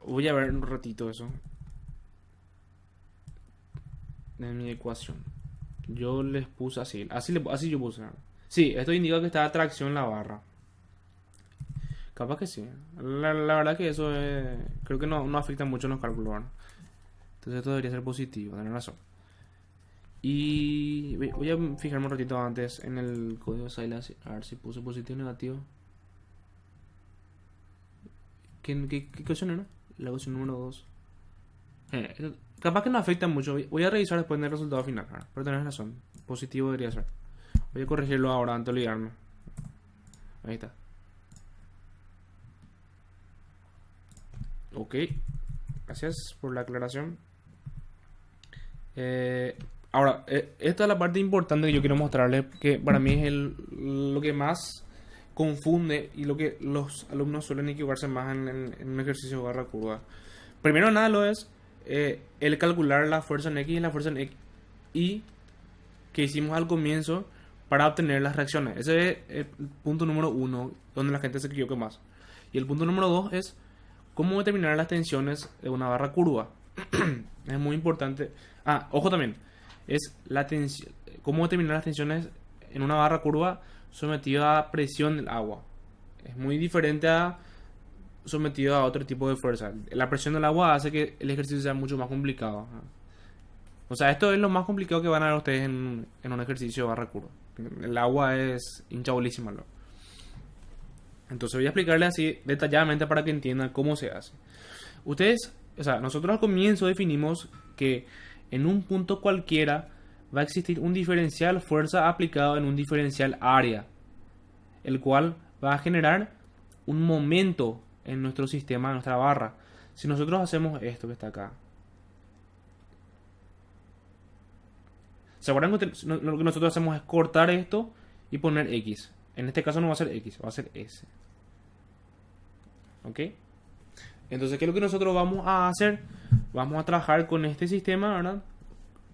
S1: Voy a ver un ratito eso. En mi ecuación. Yo les puse así. Así yo puse. Sí, esto indica que está a tracción en la barra. Capaz que sí. La verdad que eso creo que no afecta mucho en los cálculos, ¿no? Entonces esto debería ser positivo, tenés razón. Y voy a fijarme un ratito antes en el código Silas, a ver si puse positivo o negativo. ¿Qué ecuación era? La ecuación número 2. Capaz que no afecta mucho. Voy a revisar después del resultado final, ¿no? Pero tenés razón. Positivo debería ser. Voy a corregirlo ahora antes de olvidarme. Ahí está. Ok, gracias por la aclaración. Ahora, esta es la parte importante que yo quiero mostrarles, que para mí es lo que más confunde y lo que los alumnos suelen equivocarse más en un ejercicio de barra curva. Primero nada lo es el calcular la fuerza en X y la fuerza en Y que hicimos al comienzo para obtener las reacciones. Ese es el punto número 1, donde la gente se equivoca más. Y el punto número 2 es cómo determinar las tensiones de una barra curva. Es muy importante. Ah, ojo también. Es la tensión. Cómo determinar las tensiones en una barra curva sometida a presión del agua. Es muy diferente a sometido a otro tipo de fuerza. La presión del agua hace que el ejercicio sea mucho más complicado. O sea, esto es lo más complicado que van a ver ustedes en un ejercicio de barra curva. El agua es hinchabolísima. ¿No? Entonces voy a explicarles así detalladamente para que entiendan cómo se hace. Ustedes, o sea, nosotros al comienzo definimos que en un punto cualquiera va a existir un diferencial fuerza aplicado en un diferencial área, el cual va a generar un momento en nuestro sistema, en nuestra barra. Si nosotros hacemos esto que está acá, ¿se acuerdan que lo que nosotros hacemos es cortar esto y poner X? En este caso no va a ser X, va a ser S. ¿Ok? Entonces, ¿qué es lo que nosotros vamos a hacer? Vamos a trabajar con este sistema, ¿verdad?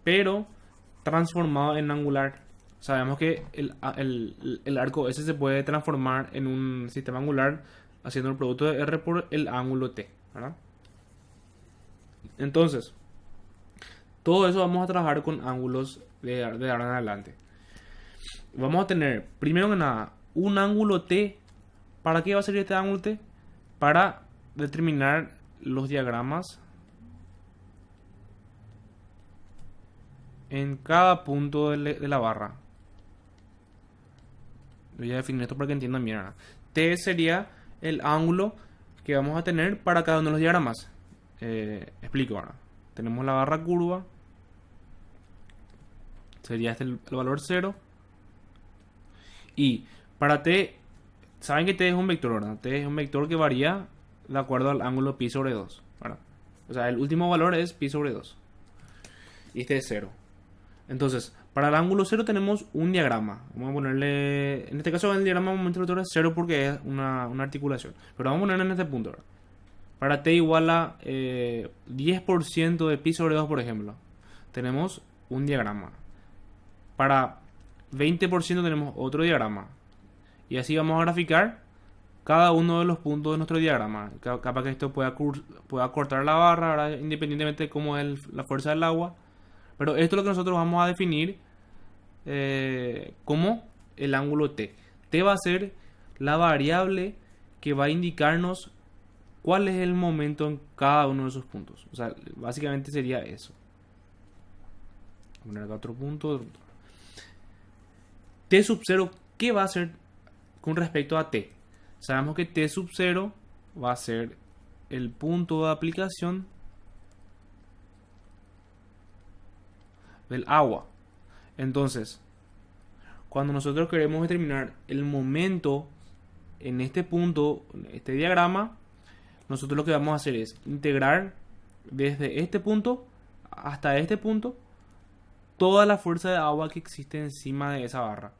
S1: Pero transformado en angular. Sabemos que el arco S se puede transformar en un sistema angular haciendo el producto de R por el ángulo T, ¿verdad? Entonces, todo eso vamos a trabajar con ángulos de ahora en adelante. Vamos a tener, primero que nada, un ángulo T. ¿Para qué va a servir este ángulo T? Para determinar los diagramas en cada punto de la barra. Voy a definir esto para que entiendan bien. T sería el ángulo que vamos a tener para cada uno de los diagramas. Explico ahora. Tenemos la barra curva. Sería este el valor 0. Y para T, saben que T es un vector, ¿verdad? T es un vector que varía de acuerdo al ángulo pi sobre 2, ¿verdad? O sea, el último valor es pi sobre 2. Y este es 0. Entonces, para el ángulo 0 tenemos un diagrama. Vamos a ponerle... En este caso el diagrama momento rotor es 0 porque es una articulación. Pero vamos a ponerlo en este punto, ¿verdad? Para T igual a 10% de pi sobre 2, por ejemplo, tenemos un diagrama. Para 20% tenemos otro diagrama. Y así vamos a graficar cada uno de los puntos de nuestro diagrama. Capaz que esto pueda cortar la barra, ¿verdad? Independientemente de cómo es la fuerza del agua. Pero esto es lo que nosotros vamos a definir como el ángulo T. T va a ser la variable que va a indicarnos cuál es el momento en cada uno de esos puntos. O sea, básicamente sería eso. Voy a poner acá otro punto. T sub 0, ¿qué va a hacer con respecto a T? Sabemos que T sub 0 va a ser el punto de aplicación del agua. Entonces, cuando nosotros queremos determinar el momento en este punto, en este diagrama, nosotros lo que vamos a hacer es integrar desde este punto hasta este punto toda la fuerza de agua que existe encima de esa barra.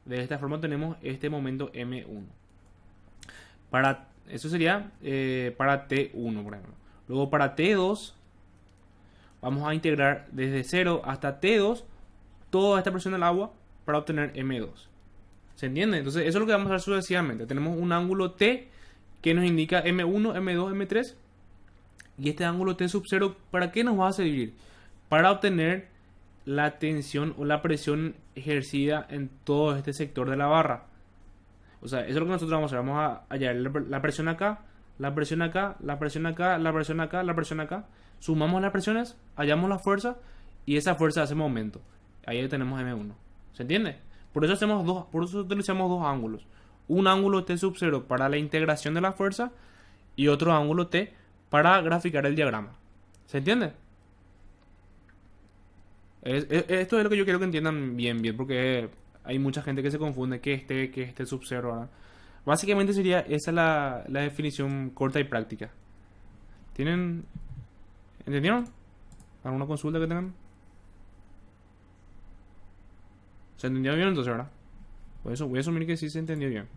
S1: De esta forma tenemos este momento M1. Eso sería para T1, por ejemplo. Luego para T2 vamos a integrar desde 0 hasta T2 toda esta presión del agua para obtener M2. ¿Se entiende? Entonces eso es lo que vamos a hacer sucesivamente. Tenemos un ángulo T que nos indica M1, M2, M3. Y este ángulo T sub 0, ¿para qué nos va a servir? Para obtener la tensión o la presión ejercida en todo este sector de la barra. O sea, eso es lo que nosotros vamos a hacer. Vamos a hallar la presión acá, la presión acá, la presión acá, la presión acá, la presión acá. Sumamos las presiones, hallamos la fuerza y esa fuerza hace momento. Ahí tenemos M1. ¿Se entiende? Por eso utilizamos dos ángulos. Un ángulo T sub 0 para la integración de la fuerza y otro ángulo T para graficar el diagrama. ¿Se entiende? Esto es lo que yo quiero que entiendan bien, porque hay mucha gente que se confunde que este sub 0, ¿verdad? Básicamente sería esa la definición corta y práctica. ¿Entendieron? ¿Alguna consulta que tengan? ¿Se entendió bien entonces, verdad? Pues eso, voy a asumir que sí se entendió bien.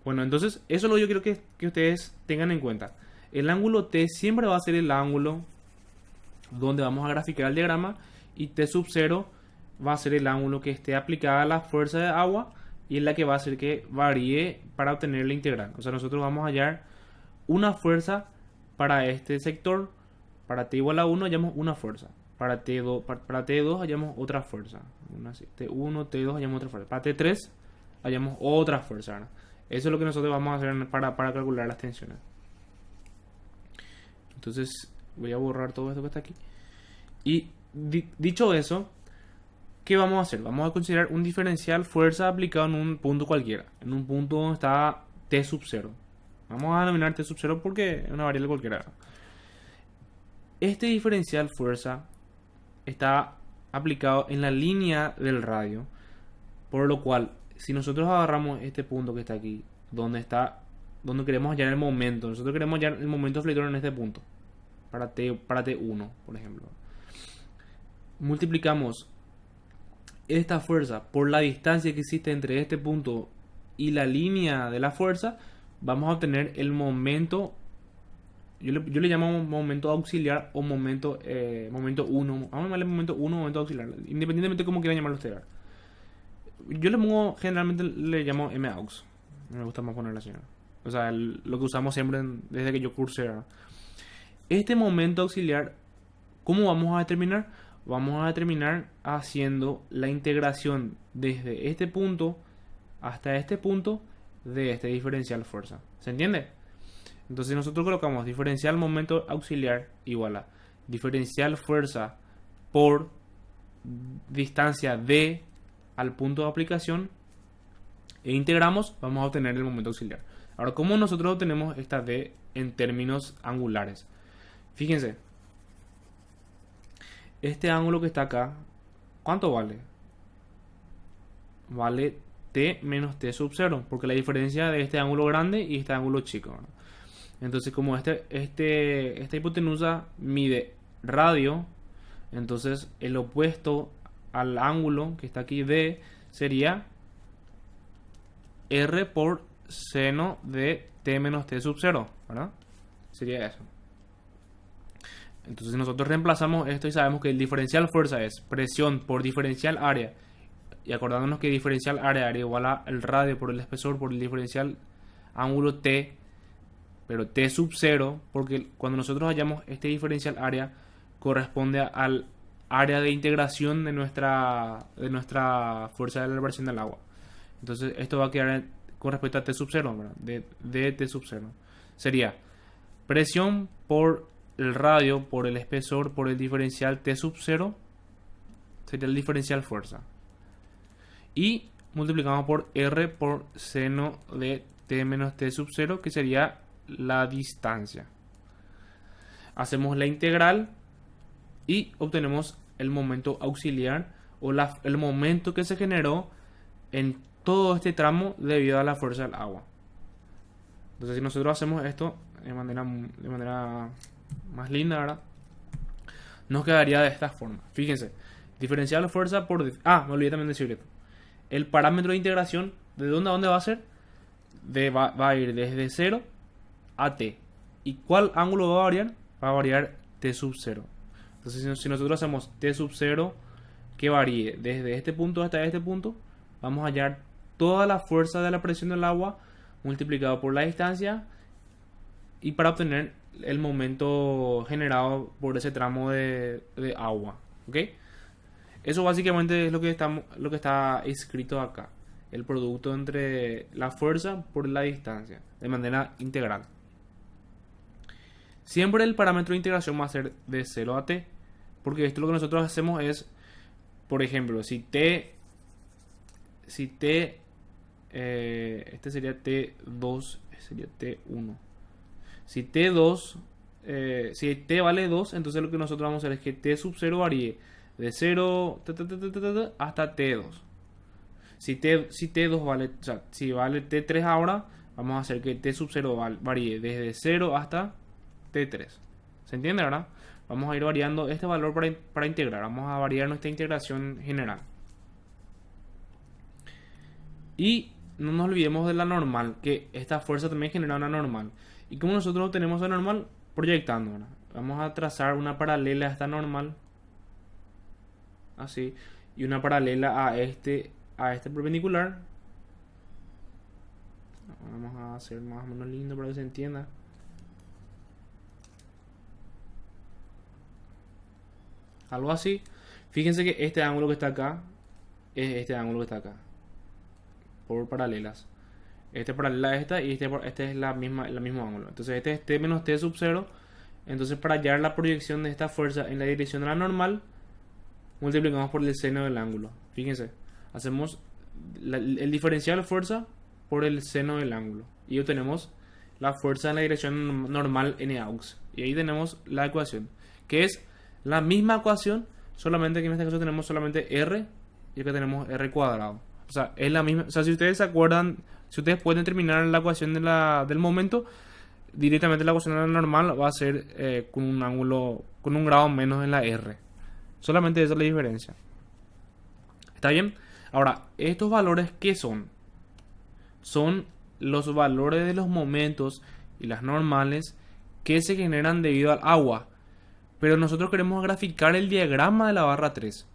S1: Bueno, entonces eso es lo que yo quiero que ustedes tengan en cuenta. El ángulo T siempre va a ser el ángulo donde vamos a graficar el diagrama, y T sub 0 va a ser el ángulo que esté aplicada a la fuerza de agua y es la que va a hacer que varíe para obtener la integral. O sea, nosotros vamos a hallar una fuerza para este sector Para T igual a 1 hallamos una fuerza. Para T2 hallamos otra fuerza. T1, T2 hallamos otra fuerza. Para T3 hallamos otra fuerza, ¿verdad? Eso es lo que nosotros vamos a hacer para calcular las tensiones. Entonces voy a borrar todo esto que está aquí. Y dicho eso, ¿qué vamos a hacer? Vamos a considerar un diferencial fuerza aplicado en un punto cualquiera. En un punto donde está T sub 0. Vamos a denominar T sub 0 porque es una variable cualquiera. Este diferencial fuerza está aplicado en la línea del radio. Por lo cual, si nosotros agarramos este punto que está aquí, donde queremos hallar el momento, nosotros queremos hallar el momento flexión en este punto, para T1, por ejemplo. Multiplicamos esta fuerza por la distancia que existe entre este punto y la línea de la fuerza, vamos a obtener el momento. Yo le llamo momento auxiliar o momento 1. Vamos a llamarle momento 1 o momento auxiliar, independientemente de cómo quieran llamarlo ustedes. Yo le pongo, generalmente le llamo MAUX. Me gusta más ponerla así, ¿no? O sea, lo que usamos siempre desde que yo cursé, ¿no? Este momento auxiliar, ¿cómo vamos a determinar? Vamos a determinar haciendo la integración desde este punto hasta este punto de este diferencial fuerza. ¿Se entiende? Entonces nosotros colocamos diferencial momento auxiliar igual a diferencial fuerza por distancia D al punto de aplicación e integramos, vamos a obtener el momento auxiliar. Ahora, ¿cómo nosotros obtenemos esta D en términos angulares? Fíjense, este ángulo que está acá, ¿cuánto vale? Vale T menos T sub 0, porque la diferencia de este ángulo grande y este ángulo chico, ¿no? Entonces, como esta hipotenusa mide radio, entonces el opuesto al ángulo que está aquí D sería R por seno de T menos T sub 0, ¿verdad? Sería eso. Entonces nosotros reemplazamos esto y sabemos que el diferencial fuerza es presión por diferencial área. Y acordándonos que diferencial área era igual al radio por el espesor por el diferencial ángulo T, pero T sub 0, porque cuando nosotros hallamos este diferencial área corresponde al área de integración de nuestra fuerza de la elevación del agua. Entonces esto va a quedar con respecto a T sub 0, ¿verdad? De T sub 0. Sería presión por el radio, por el espesor, por el diferencial T sub 0, sería el diferencial fuerza. Y multiplicamos por R por seno de T menos T sub 0, que sería la distancia. Hacemos la integral y obtenemos el momento auxiliar o el momento que se generó en todo este tramo debido a la fuerza del agua. Entonces, si nosotros hacemos esto de manera más linda, ¿verdad? Nos quedaría de esta forma. Fíjense, diferencial de fuerza por... me olvidé también decir esto. El parámetro de integración, ¿de dónde a dónde va a ser? Va a ir desde 0 a T. ¿Y cuál ángulo va a variar? Va a variar T sub 0. Entonces, si nosotros hacemos T sub 0 que varíe desde este punto hasta este punto, vamos a hallar toda la fuerza de la presión del agua multiplicado por la distancia y para obtener el momento generado por ese tramo de agua. ¿Ok? Eso básicamente es lo que está escrito acá. El producto entre la fuerza por la distancia de manera integral. Siempre el parámetro de integración va a ser de 0 a T. Porque esto lo que nosotros hacemos es, por ejemplo, si T este sería T2, sería T1. Si T2, si T vale 2, entonces lo que nosotros vamos a hacer es que T sub 0 varíe de 0 hasta T2. Si T2 vale, o sea, si vale T3 ahora, vamos a hacer que T sub 0 varíe desde 0 hasta T3. ¿Se entiende, verdad? Vamos a ir variando este valor para integrar. Vamos a variar nuestra integración general. Y no nos olvidemos de la normal, que esta fuerza también genera una normal. ¿Y cómo nosotros obtenemos la normal? Proyectando, ¿verdad? Vamos a trazar una paralela a esta normal. Así. Y una paralela a este perpendicular. Vamos a hacer más o menos lindo para que se entienda. algo así. Fíjense que este ángulo que está acá es este ángulo que está acá, por paralelas. Este paralela a esta y este es el mismo ángulo. Entonces este es t menos t sub 0. Entonces para hallar la proyección de esta fuerza en la dirección de la normal, multiplicamos por el seno del ángulo. Fíjense, hacemos el diferencial de fuerza por el seno del ángulo y obtenemos la fuerza en la dirección normal n aux. Y ahí tenemos la ecuación, que es la misma ecuación, solamente que en este caso tenemos solamente r y acá tenemos r cuadrado. O sea, es la misma. O sea, si ustedes se acuerdan, si ustedes pueden determinar la ecuación del momento, directamente la ecuación normal va a ser con un ángulo, con un grado menos en la r. Solamente esa es la diferencia. ¿Está bien? Ahora, ¿estos valores qué son? Son los valores de los momentos y las normales que se generan debido al agua. Pero nosotros queremos graficar el diagrama de la barra 3.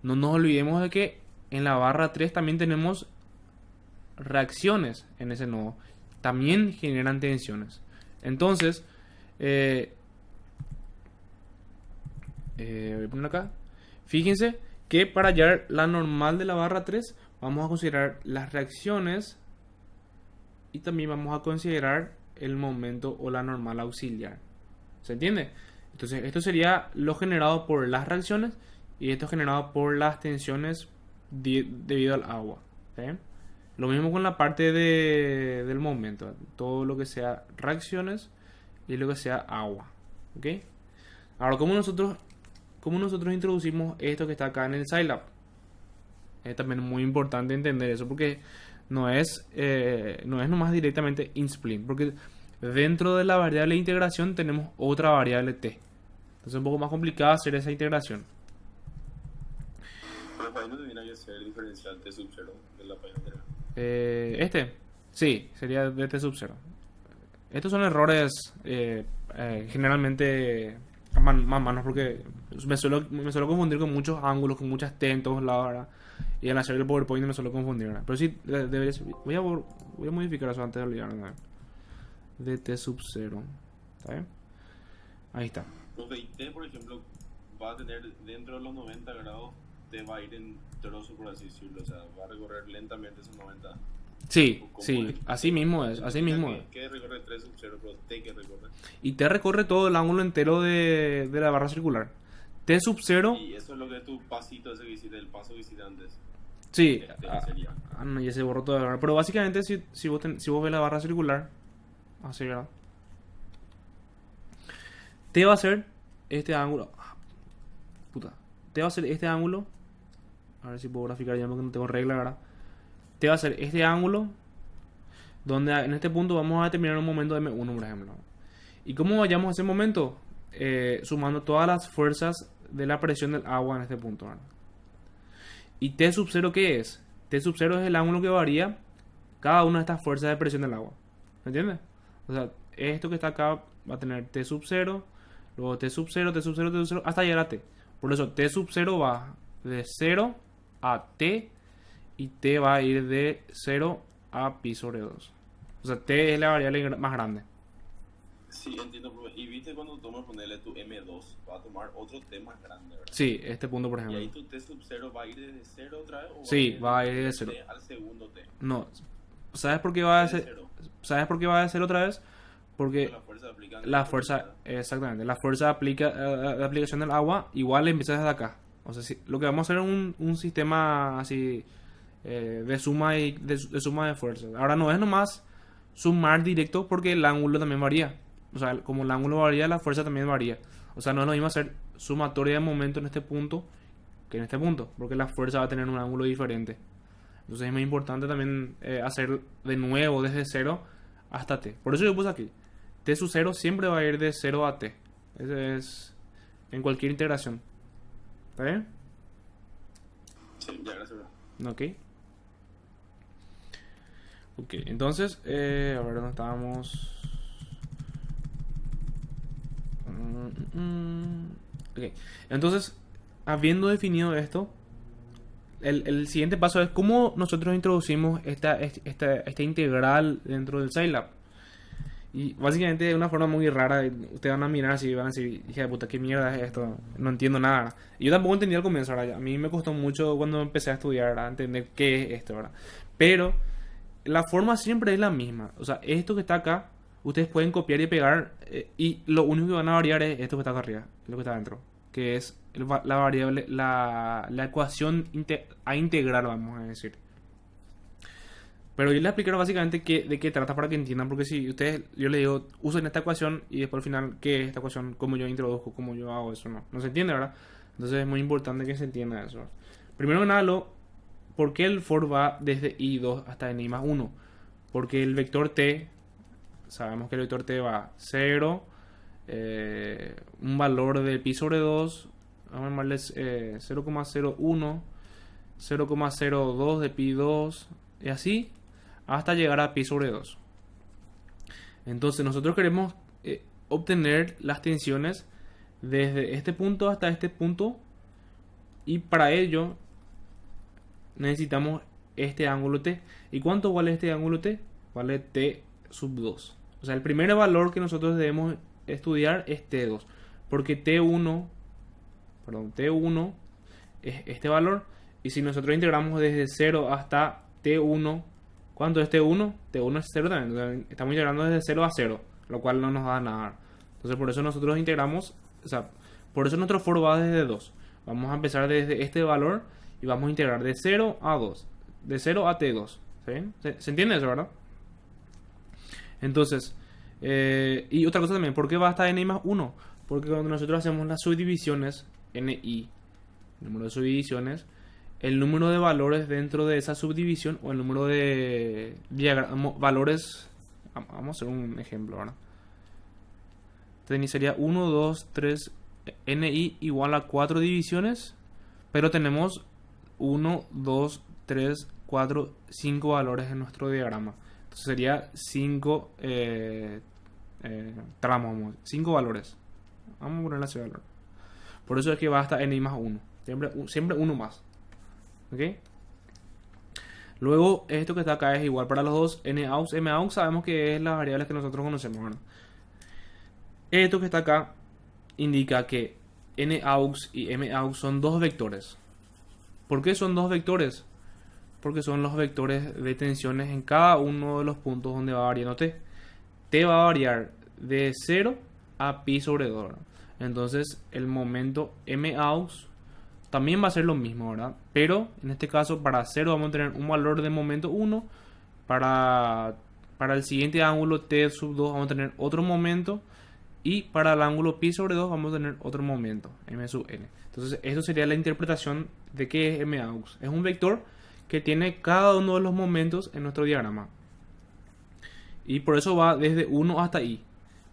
S1: No nos olvidemos de que en la barra 3 también tenemos reacciones en ese nodo. También generan tensiones. Entonces, voy a poner acá. Fíjense que para hallar la normal de la barra 3 vamos a considerar las reacciones y también vamos a considerar el momento o la normal auxiliar. ¿Se entiende? Entonces esto sería lo generado por las reacciones y esto generado por las tensiones debido al agua. ¿Sí? Lo mismo con la parte del momento. Todo lo que sea reacciones y lo que sea agua. ¿Ok? Ahora, ¿cómo nosotros introducimos esto que está acá en el Scilab? Es también muy importante entender eso porque no es nomás directamente in-spline, porque dentro de la variable de integración tenemos otra variable t. Entonces es un poco más complicado hacer esa integración.
S2: Pero ahí no tendría que ser el diferencial t sub 0 de la página anterior.
S1: Sí, sería de t sub 0. Estos son errores generalmente más manos porque me suelo confundir con muchos ángulos, con muchas t en todos lados, ¿verdad? Y al hacer el PowerPoint me suelo confundir, ¿verdad? Pero sí, debería ser. Voy a modificar eso antes de olvidarme, ¿verdad? De t sub 0. ¿Está bien? Ahí está.
S2: Profe, y t, por ejemplo, va a tener dentro de los 90 grados, t va a ir en trozo, por así decirlo. O sea, va a recorrer lentamente esos 90.
S1: Sí, así mismo es.
S2: ¿Qué recorre 3 sub 0, pero t que recorre?
S1: Y t recorre todo el ángulo entero de la barra circular. T sub 0.
S2: Y eso es lo que es tu pasito ese que hiciste, el paso que hiciste antes.
S1: Sí.
S2: Sería.
S1: No, ya se borró todo. ¿Verdad? Pero básicamente, si vos ves la barra circular, así, ¿verdad? T va a ser este ángulo. T va a ser este ángulo. A ver si puedo graficar ya porque no tengo regla, ¿verdad? T va a ser este ángulo, donde en este punto vamos a determinar un momento de M1, por ejemplo. ¿Y cómo vayamos a ese momento? Sumando todas las fuerzas de la presión del agua en este punto, ¿verdad? ¿Y T sub 0 qué es? T sub 0 es el ángulo que varía cada una de estas fuerzas de presión del agua. ¿Me entiendes? O sea, esto que está acá va a tener T sub 0, luego T sub 0, T sub 0, T sub 0, hasta llegar a T. Por eso T sub 0 va de 0 a T y T va a ir de 0 a pi sobre 2. O sea, T es la variable más grande.
S2: Sí, entiendo, profe. Y viste cuando tomas ponerle tu M2, va a tomar otro T más grande, ¿verdad?
S1: Sí, este punto, por
S2: ¿Y
S1: ejemplo.
S2: ahí tu T sub 0 va a ir desde 0 otra vez? ¿O
S1: sí, va a ir de 0
S2: al segundo T?
S1: No. ¿Sabes por qué va a ser? ¿Sabes por qué va a ser otra vez? Porque la fuerza, exactamente, la fuerza de aplicación del agua igual empieza desde acá. O sea, lo que vamos a hacer es un sistema así de suma de fuerzas. Ahora no es nomás sumar directo porque el ángulo también varía. O sea, como el ángulo varía, la fuerza también varía. O sea, no es lo mismo hacer sumatoria de momento en este punto que en este punto, porque la fuerza va a tener un ángulo diferente. Entonces es muy importante también hacer de nuevo desde 0 hasta T. Por eso yo puse aquí. T sub 0 siempre va a ir de 0 a T. Ese es en cualquier integración. ¿Está bien?
S2: Sí, ya, gracias.
S1: Ok, entonces, a ver dónde estábamos. Ok, entonces, habiendo definido esto, el siguiente paso es cómo nosotros introducimos esta integral dentro del Scilab. Y básicamente es una forma muy rara. Ustedes van a mirar así y van a decir, hija de puta, ¿qué mierda es esto? No entiendo nada. Y yo tampoco entendí al comienzo, ¿verdad? A mí me costó mucho cuando empecé a estudiar, ¿verdad? Entender qué es esto, ¿verdad? Pero la forma siempre es la misma. O sea, esto que está acá, ustedes pueden copiar y pegar y lo único que van a variar es esto que está acá arriba, lo que está adentro, que es la variable, la ecuación a integrar, vamos a decir. Pero yo les explicaré básicamente de qué trata para que entiendan, porque si ustedes, yo les digo, usen esta ecuación y después al final, ¿qué es esta ecuación? ¿Cómo yo introduzco? ¿Cómo yo hago eso? No se entiende, ¿verdad? Entonces es muy importante que se entienda eso. Primero que nada, ¿por qué el for va desde i2 hasta n más 1? Porque el vector t, sabemos que el vector t va 0, un valor de pi sobre 2, vamos a llamarles 0,01, 0,02 de pi 2, y así hasta llegar a pi sobre 2. Entonces nosotros queremos obtener las tensiones desde este punto hasta este punto, y para ello necesitamos este ángulo t. ¿Y cuánto vale este ángulo t? Vale t sub 2. O sea, el primer valor que nosotros debemos estudiar es t2, porque t1 es este valor, y si nosotros integramos desde 0 hasta t1, ¿cuánto es t1? T1 es 0 también. Entonces, estamos integrando desde 0 a 0, lo cual no nos da nada. Entonces por eso nosotros integramos, o sea, por eso nuestro for va desde 2. Vamos a empezar desde este valor y vamos a integrar de 0 a 2, de 0 a t2. ¿Se entiende eso, verdad? Entonces, y otra cosa también, ¿por qué va hasta n más 1? Porque cuando nosotros hacemos las subdivisiones, ni, número de subdivisiones, el número de valores dentro de esa subdivisión, o el número de valores, vamos a hacer un ejemplo, ¿verdad? Entonces sería 1, 2, 3, ni igual a 4 divisiones, pero tenemos 1, 2, 3, 4, 5 valores en nuestro diagrama. Entonces sería 5 tramos, 5 valores. Vamos a ponerle así valor. Por eso es que va hasta n más 1. Siempre uno más. ¿Ok? Luego, esto que está acá es igual para los dos. Naux, Maux, sabemos que es las variables que nosotros conocemos, ¿verdad? Esto que está acá indica que Naux y Maux son dos vectores. ¿Por qué son dos vectores? Porque son los vectores de tensiones en cada uno de los puntos donde va variando t. T va a variar de 0 a pi sobre 2, ¿verdad? Entonces el momento Maux también va a ser lo mismo, ¿verdad? Pero en este caso para 0 vamos a tener un valor de momento 1. Para el siguiente ángulo t sub 2 vamos a tener otro momento. Y para el ángulo pi sobre 2 vamos a tener otro momento, m sub n. Entonces esto sería la interpretación de qué es Maux. Es un vector que tiene cada uno de los momentos en nuestro diagrama. Y por eso va desde 1 hasta i.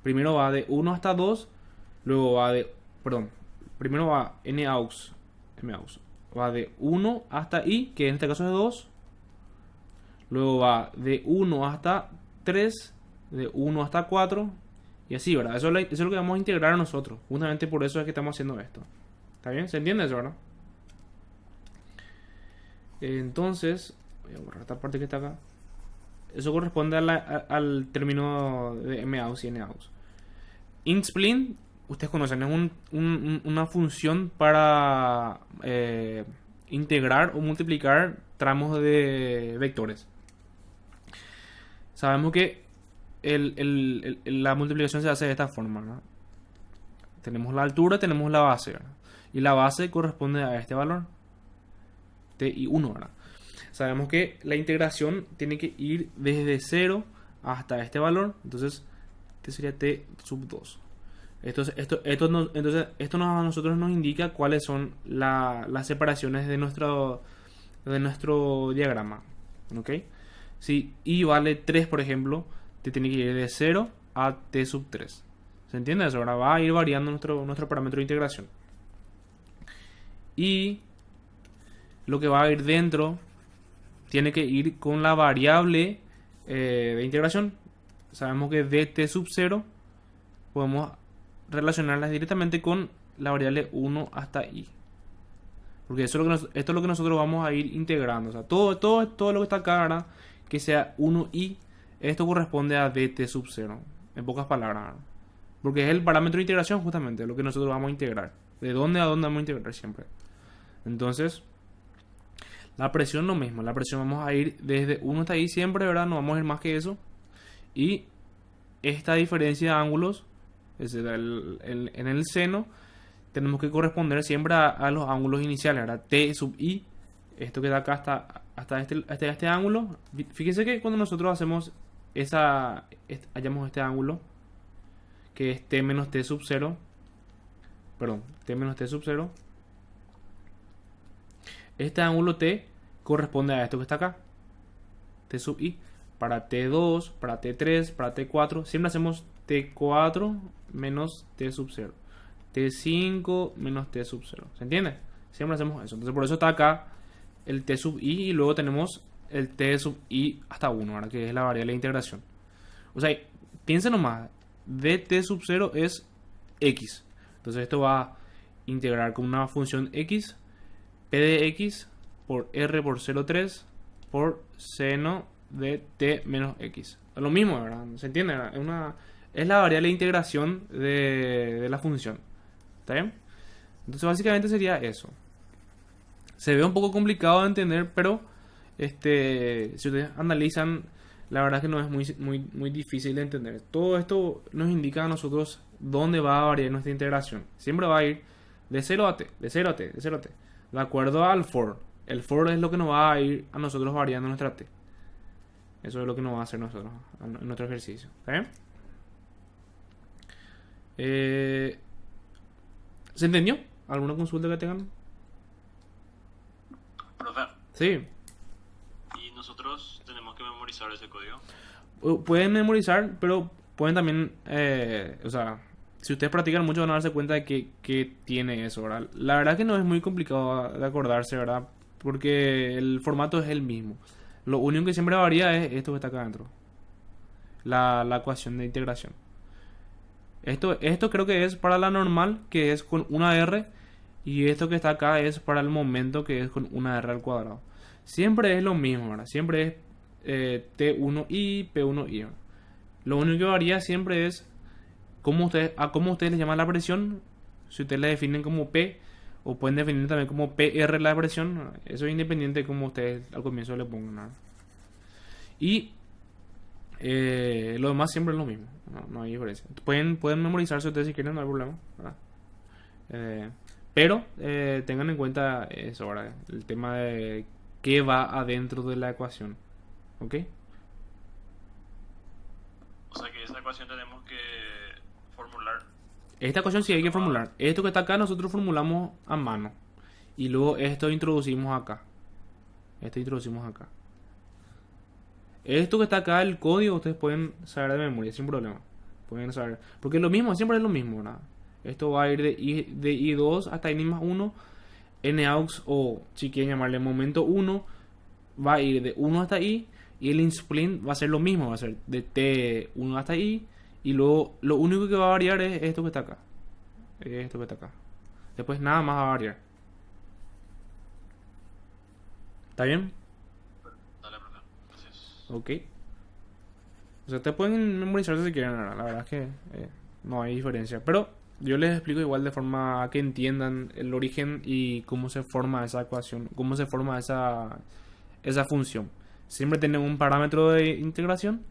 S1: Primero va de 1 hasta 2. Luego va de... Perdón. Primero va Maux. Va de 1 hasta i, que en este caso es 2. Luego va de 1 hasta 3. De 1 hasta 4. Y así, ¿verdad? Eso es lo que vamos a integrar nosotros. Justamente por eso es que estamos haciendo esto. ¿Está bien? ¿Se entiende eso, verdad? Entonces, voy a borrar esta parte que está acá. Eso corresponde al término de Maux y Naux. Int-spleen, ustedes conocen, es una función para integrar o multiplicar tramos de vectores. Sabemos que la multiplicación se hace de esta forma, ¿no? Tenemos la altura, tenemos la base, ¿verdad? Y la base corresponde a este valor, t y 1, ¿verdad? Sabemos que la integración tiene que ir desde 0 hasta este valor. Entonces, este sería t sub 2. Entonces, esto a nosotros nos indica cuáles son las separaciones de nuestro diagrama. ¿Ok? Si i vale 3, por ejemplo, te tiene que ir de 0 a t sub 3. ¿Se entiende eso? Ahora va a ir variando nuestro parámetro de integración. Y lo que va a ir dentro tiene que ir con la variable de integración. Sabemos que de t sub 0 podemos relacionarlas directamente con la variable 1 hasta i. Porque esto es lo que nosotros vamos a ir integrando. O sea, todo lo que está acá, ¿verdad? Que sea 1i, esto corresponde a dt sub 0. en pocas palabras, ¿verdad? Porque es el parámetro de integración justamente, lo que nosotros vamos a integrar. ¿De dónde a dónde vamos a integrar siempre? Entonces, la presión lo mismo. La presión vamos a ir desde 1 hasta ahí siempre, ¿verdad? No vamos a ir más que eso. Y esta diferencia de ángulos, es decir, en el seno, tenemos que corresponder siempre a los ángulos iniciales, ¿verdad? T sub i, esto que da acá hasta este ángulo. Fíjense que cuando nosotros hacemos hallamos este ángulo, que es T menos T sub 0, perdón, T menos T sub 0, este ángulo T corresponde a esto que está acá, T sub i. Para T2, para T3, para T4, siempre hacemos T4 menos T sub 0. T5 menos T sub 0. ¿Se entiende? Siempre hacemos eso. Entonces por eso está acá el T sub i y luego tenemos el T sub i hasta 1, ¿verdad? Que es la variable de integración. O sea, piensen nomás, dt sub 0 es x. Entonces esto va a integrar con una función x, p de x por r por 0,3 por seno de t menos x. Es lo mismo, ¿verdad? ¿Se entiende? Es la variable de integración de la función. ¿Está bien? Entonces básicamente sería eso. Se ve un poco complicado de entender, pero si ustedes analizan, la verdad es que no es muy difícil de entender. Todo esto nos indica a nosotros dónde va a variar nuestra integración. Siempre va a ir de 0 a t, de 0 a t, de 0 a t, de acuerdo al for. El for es lo que nos va a ir a nosotros variando nuestra t. Eso es lo que nos va a hacer nosotros en nuestro ejercicio. ¿Está bien? ¿Se entendió? ¿Alguna consulta que tengan?
S3: Profe,
S1: Sí.
S3: ¿y nosotros tenemos que memorizar ese código?
S1: Pueden memorizar, pero pueden también, o sea, si ustedes practican mucho van a darse cuenta de que tiene eso, ¿verdad? La verdad que no es muy complicado de acordarse, ¿verdad? Porque el formato es el mismo. Lo único que siempre varía es esto que está acá adentro. La ecuación de integración. Esto creo que es para la normal, que es con una R. Y esto que está acá es para el momento, que es con una R al cuadrado. Siempre es lo mismo, ¿verdad? Siempre es T1i, P1i. ¿Verdad? Lo único que varía siempre es a cómo ustedes le llaman la presión. Si ustedes la definen como P, o pueden definir también como PR la presión. ¿Verdad? Eso es independiente de cómo ustedes al comienzo le pongan. ¿Verdad? Y lo demás siempre es lo mismo. No hay diferencia. Pueden memorizarse ustedes si quieren, no hay problema. ¿Verdad? Pero tengan en cuenta eso, ¿verdad? El tema de qué va adentro de la ecuación. ¿Ok?
S3: O sea que esa ecuación tenemos que formular.
S1: Esta ecuación sí hay que formular. Esto que está acá nosotros formulamos a mano. Y luego esto introducimos acá. Esto que está acá, el código, ustedes pueden saber de memoria sin problema. Pueden saber. Porque lo mismo, siempre es lo mismo, ¿verdad? Esto va a ir de I2 hasta I más 1. NAUX, o si quieren llamarle momento 1, va a ir de 1 hasta I. Y el InSplint va a ser lo mismo, va a ser de T1 hasta I. Y luego lo único que va a variar es esto que está acá. Después nada más va a variar. ¿Está bien?
S3: Dale, profe. Gracias.
S1: Ok. O sea, ustedes pueden memorizarse si quieren, la verdad es que no hay diferencia. Pero yo les explico igual de forma que entiendan el origen y cómo se forma esa ecuación, cómo se forma esa función. Siempre tienen un parámetro de integración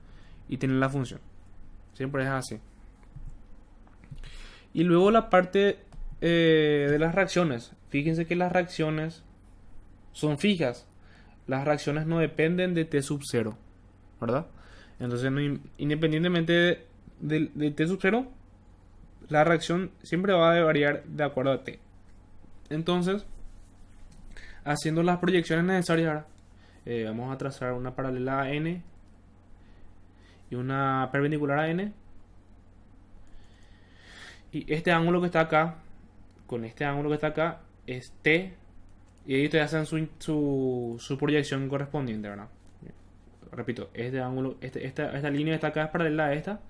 S1: y tienen la función. Siempre es así. Y luego la parte de las reacciones. Fíjense que las reacciones son fijas. Las reacciones no dependen de T sub 0, ¿verdad? Entonces, independientemente de T sub 0, la reacción siempre va a variar de acuerdo a T. Entonces, haciendo las proyecciones necesarias, vamos a trazar una paralela a N y una perpendicular a N. Y este ángulo que está acá, con este ángulo que está acá, es T. Y ahí ustedes hacen su proyección correspondiente, ¿verdad? Repito, este ángulo, esta línea que está acá es paralela a esta.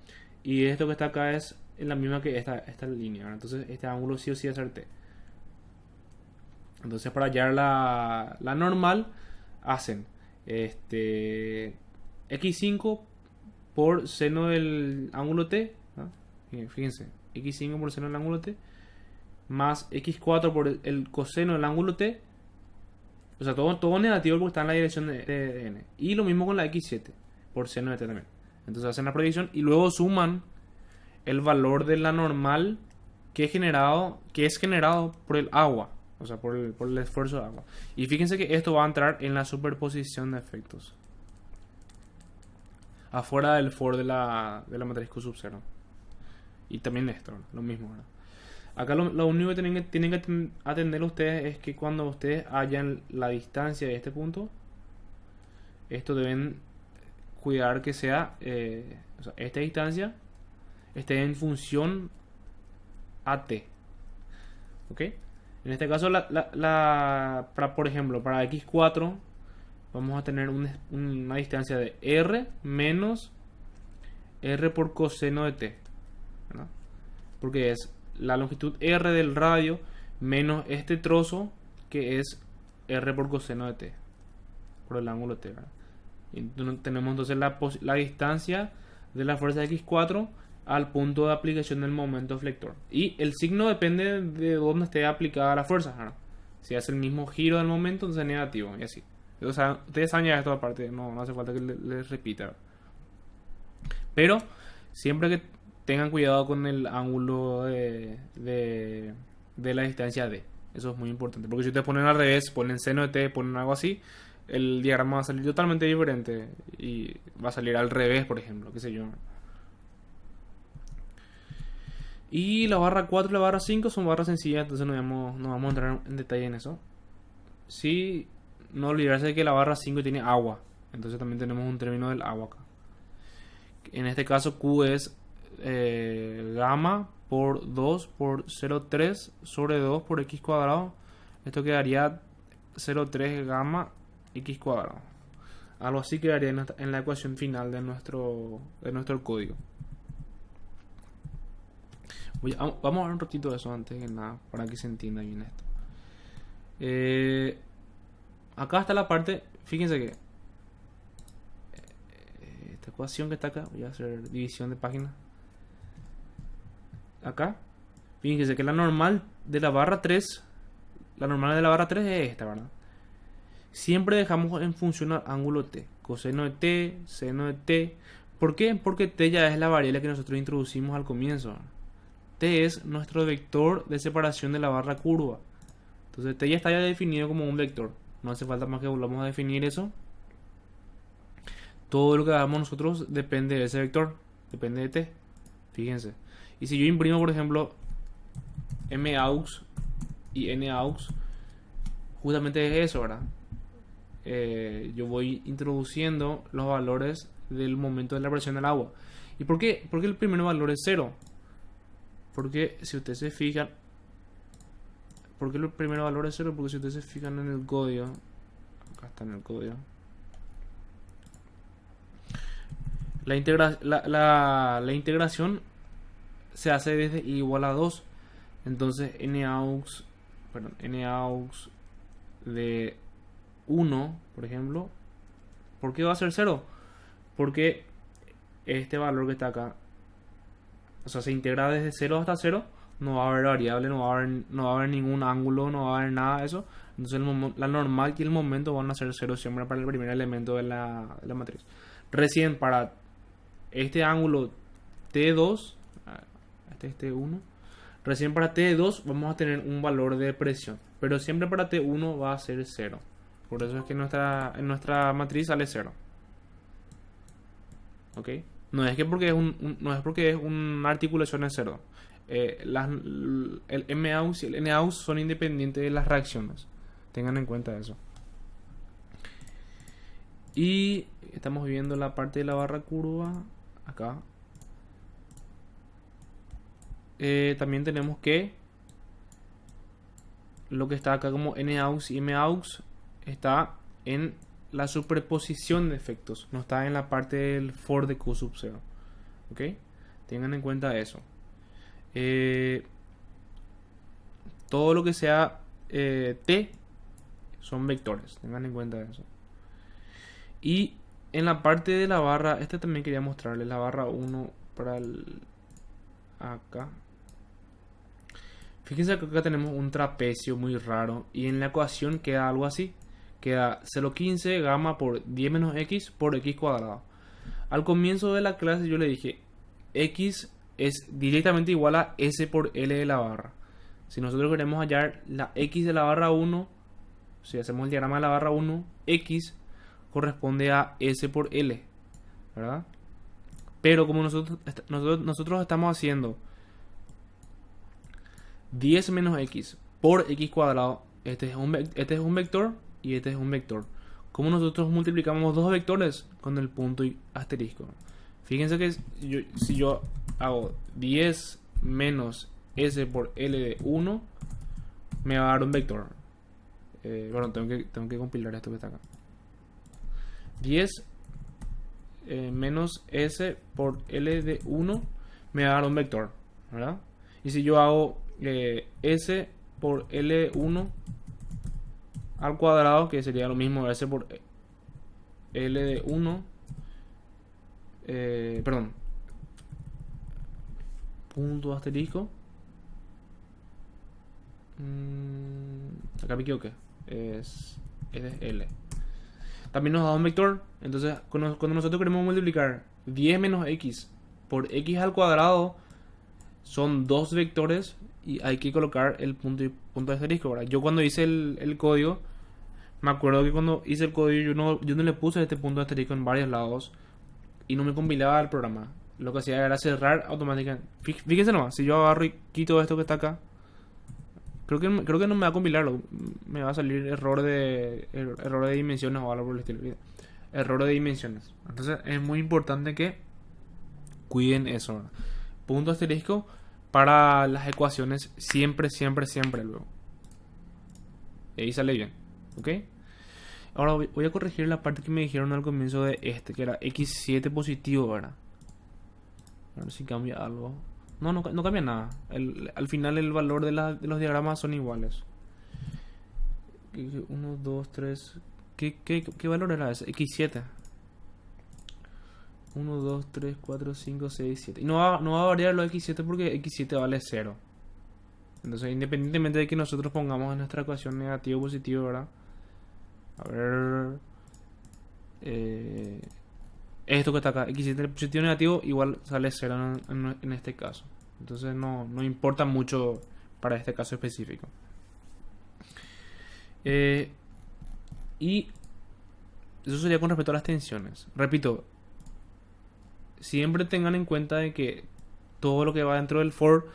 S1: Y esto que está acá es la misma que esta línea, ¿verdad? Entonces este ángulo sí o sí va a ser T. Entonces para hallar la normal, hacen X5 por seno del ángulo t, ¿no? Fíjense, x5 por seno del ángulo t, más x4 por el coseno del ángulo t, o sea, todo negativo porque está en la dirección de n. Y lo mismo con la x7 por seno de t también. Entonces hacen la proyección y luego suman el valor de la normal que es generado por el agua, o sea, por el esfuerzo de agua. Y fíjense que esto va a entrar en la superposición de efectos, afuera del for de la matriz Q sub 0. Y también esto, ¿no? Lo mismo, ¿verdad? Acá lo único que tienen que atender ustedes es que cuando ustedes hallan la distancia de este punto, esto deben cuidar que sea, o sea, esta distancia esté en función a t. ¿Ok? En este caso, por ejemplo, para x4 vamos a tener una distancia de r menos r por coseno de t, ¿verdad? Porque es la longitud r del radio menos este trozo que es r por coseno de t por el ángulo t, ¿verdad? Y tenemos entonces la distancia de la fuerza x4 al punto de aplicación del momento flector, y el signo depende de dónde esté aplicada la fuerza, ¿verdad? Si hace el mismo giro del momento, entonces es negativo, y así. O sea, ustedes saben ya esto aparte, no hace falta que les repita, ¿verdad? Pero siempre que tengan cuidado con el ángulo de la distancia d. Eso es muy importante. Porque si ustedes ponen al revés, ponen seno de t, ponen algo así, el diagrama va a salir totalmente diferente. Y va a salir al revés, por ejemplo, qué sé yo. Y la barra 4 y la barra 5 son barras sencillas, entonces no vamos a entrar en detalle en eso. Sí, no olvidarse de que la barra 5 tiene agua. Entonces también tenemos un término del agua acá. En este caso Q es gamma por 2 por 0,3 sobre 2 por x cuadrado. Esto quedaría 0,3 gamma x cuadrado. Algo así quedaría en la ecuación final de nuestro código. Vamos a ver un ratito de eso antes que nada, para que se entienda bien esto. Acá está la parte, fíjense que esta ecuación que está acá, voy a hacer división de página. Acá, fíjense que la normal de la barra 3 es esta, ¿verdad? Siempre dejamos en función al ángulo t, coseno de t, seno de t. ¿Por qué? Porque t ya es la variable que nosotros introducimos al comienzo, ¿verdad? T es nuestro vector de separación de la barra curva. Entonces T ya está definido como un vector. No hace falta más que volvamos a definir eso. Todo lo que hagamos nosotros depende de ese vector. Depende de T. Fíjense. Y si yo imprimo, por ejemplo, MAUX y NAUX, justamente es eso, ¿verdad? Yo voy introduciendo los valores del momento de la presión del agua. ¿Y por qué? Porque el primer valor es 0. Porque si ustedes se fijan, ¿por qué el primer valor es 0? Porque si ustedes se fijan en el código, acá está en el código, la integración se hace desde i igual a 2. Entonces NAUX de 1, por ejemplo, ¿por qué va a ser 0? Porque este valor que está acá, o sea, se integra desde 0 hasta 0, no va a haber variable, no va a haber ningún ángulo, no va a haber nada de eso. Entonces la normal y el momento van a ser 0 siempre para el primer elemento de la matriz. Recién para este ángulo T2, este 1, recién para T2 vamos a tener un valor de presión, pero siempre para T1 va a ser 0. Por eso es que en nuestra matriz sale 0. ¿Ok? No es porque es una articulación en 0. El MAUX y el NAUX son independientes de las reacciones. Tengan en cuenta eso. Y estamos viendo la parte de la barra curva acá. También tenemos que lo que está acá como NAUX y MAUX está en la superposición de efectos, no está en la parte del for de Q sub 0. ¿Ok? Tengan en cuenta eso. Todo lo que sea T son vectores, tengan en cuenta eso. Y en la parte de la barra, este también quería mostrarles, la barra 1 para el... acá. Fíjense que acá tenemos un trapecio muy raro y en la ecuación queda algo así. Queda 0,15 gamma por 10 menos x por x cuadrado. Al comienzo de la clase yo le dije, x es directamente igual a s por l de la barra. Si nosotros queremos hallar la x de la barra 1, si hacemos el diagrama de la barra 1, x corresponde a s por l, ¿verdad? Pero como nosotros estamos haciendo 10 menos x por x cuadrado, este es un vector y este es un vector. Como nosotros multiplicamos dos vectores con el punto y asterisco. Fíjense que si yo hago 10 menos s por l de 1, me va a dar un vector. Bueno, tengo que compilar esto que está acá. 10 menos s por l de 1 me va a dar un vector, ¿verdad? Y si yo hago s por l de 1 al cuadrado, que sería lo mismo s por l de 1, perdón, punto asterisco, acá me equivoqué, es l, también nos da un vector. Entonces cuando nosotros queremos multiplicar 10 menos x por x al cuadrado, son dos vectores y hay que colocar el punto asterisco, ¿verdad? Yo cuando hice el código, me acuerdo que cuando hice el código yo no le puse este punto asterisco en varios lados y no me compilaba el programa. Lo que hacía era cerrar automáticamente. Fíjense nomás, si yo agarro y quito esto que está acá, creo que no me va a compilarlo. Me va a salir error de dimensiones o algo por el estilo. Error de dimensiones. Entonces es muy importante que cuiden eso, ¿verdad? Punto asterisco para las ecuaciones siempre luego. Y ahí sale bien, ¿ok? Ahora voy a corregir la parte que me dijeron al comienzo de que era x7 positivo, ¿verdad? A ver si cambia algo. No cambia nada. Al final el valor de los diagramas son iguales. 1, 2, 3. ¿Qué valor era ese? x7. 1, 2, 3, 4, 5, 6, 7. Y no va a variar lo de x7 porque x7 vale 0. Entonces, independientemente de que nosotros pongamos en nuestra ecuación negativo o positivo, ¿verdad? A ver. Esto que está acá, x7 positivo o negativo, igual sale 0 en este caso. Entonces, no importa mucho para este caso específico. Y eso sería con respecto a las tensiones. Repito, siempre tengan en cuenta de que todo lo que va dentro del for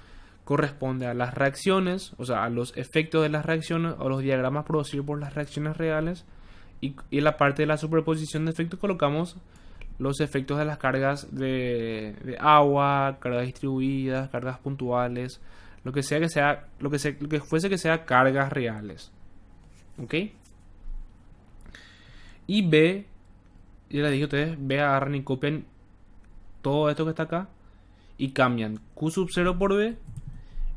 S1: corresponde a las reacciones, o sea, a los efectos de las reacciones o los diagramas producidos por las reacciones reales, y en la parte de la superposición de efectos colocamos los efectos de las cargas de agua, cargas distribuidas, cargas puntuales, lo que fuese que sea cargas reales. ¿Ok? Y B, ya les dije a ustedes, B agarran y copian todo esto que está acá y cambian Q sub 0 por B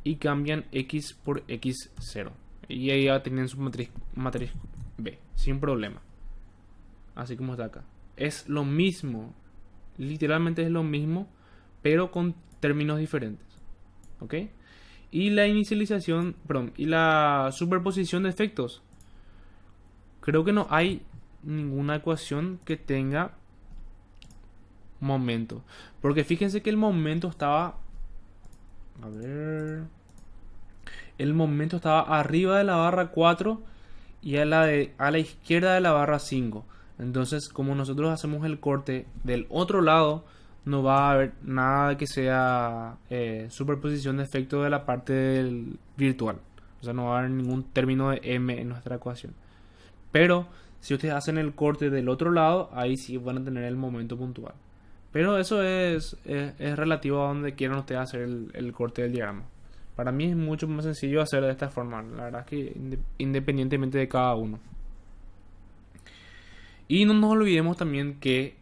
S1: y cambian X por X0. Y ahí ya tienen su matriz B, sin problema. Así como está acá. Es lo mismo, literalmente es lo mismo, pero con términos diferentes. ¿Ok? Y la inicialización, perdón, y la superposición de efectos. Creo que no hay ninguna ecuación que tenga momento. Porque fíjense que el momento estaba... A ver... El momento estaba arriba de la barra 4 y a la izquierda de la barra 5. Entonces, como nosotros hacemos el corte del otro lado, no va a haber nada que sea superposición de efecto de la parte del virtual. O sea, no va a haber ningún término de M en nuestra ecuación. Pero si ustedes hacen el corte del otro lado, ahí sí van a tener el momento puntual. Pero eso es relativo a donde quieran ustedes hacer el corte del diagrama. Para mí es mucho más sencillo hacer de esta forma. La verdad es que independientemente de cada uno. Y no nos olvidemos también que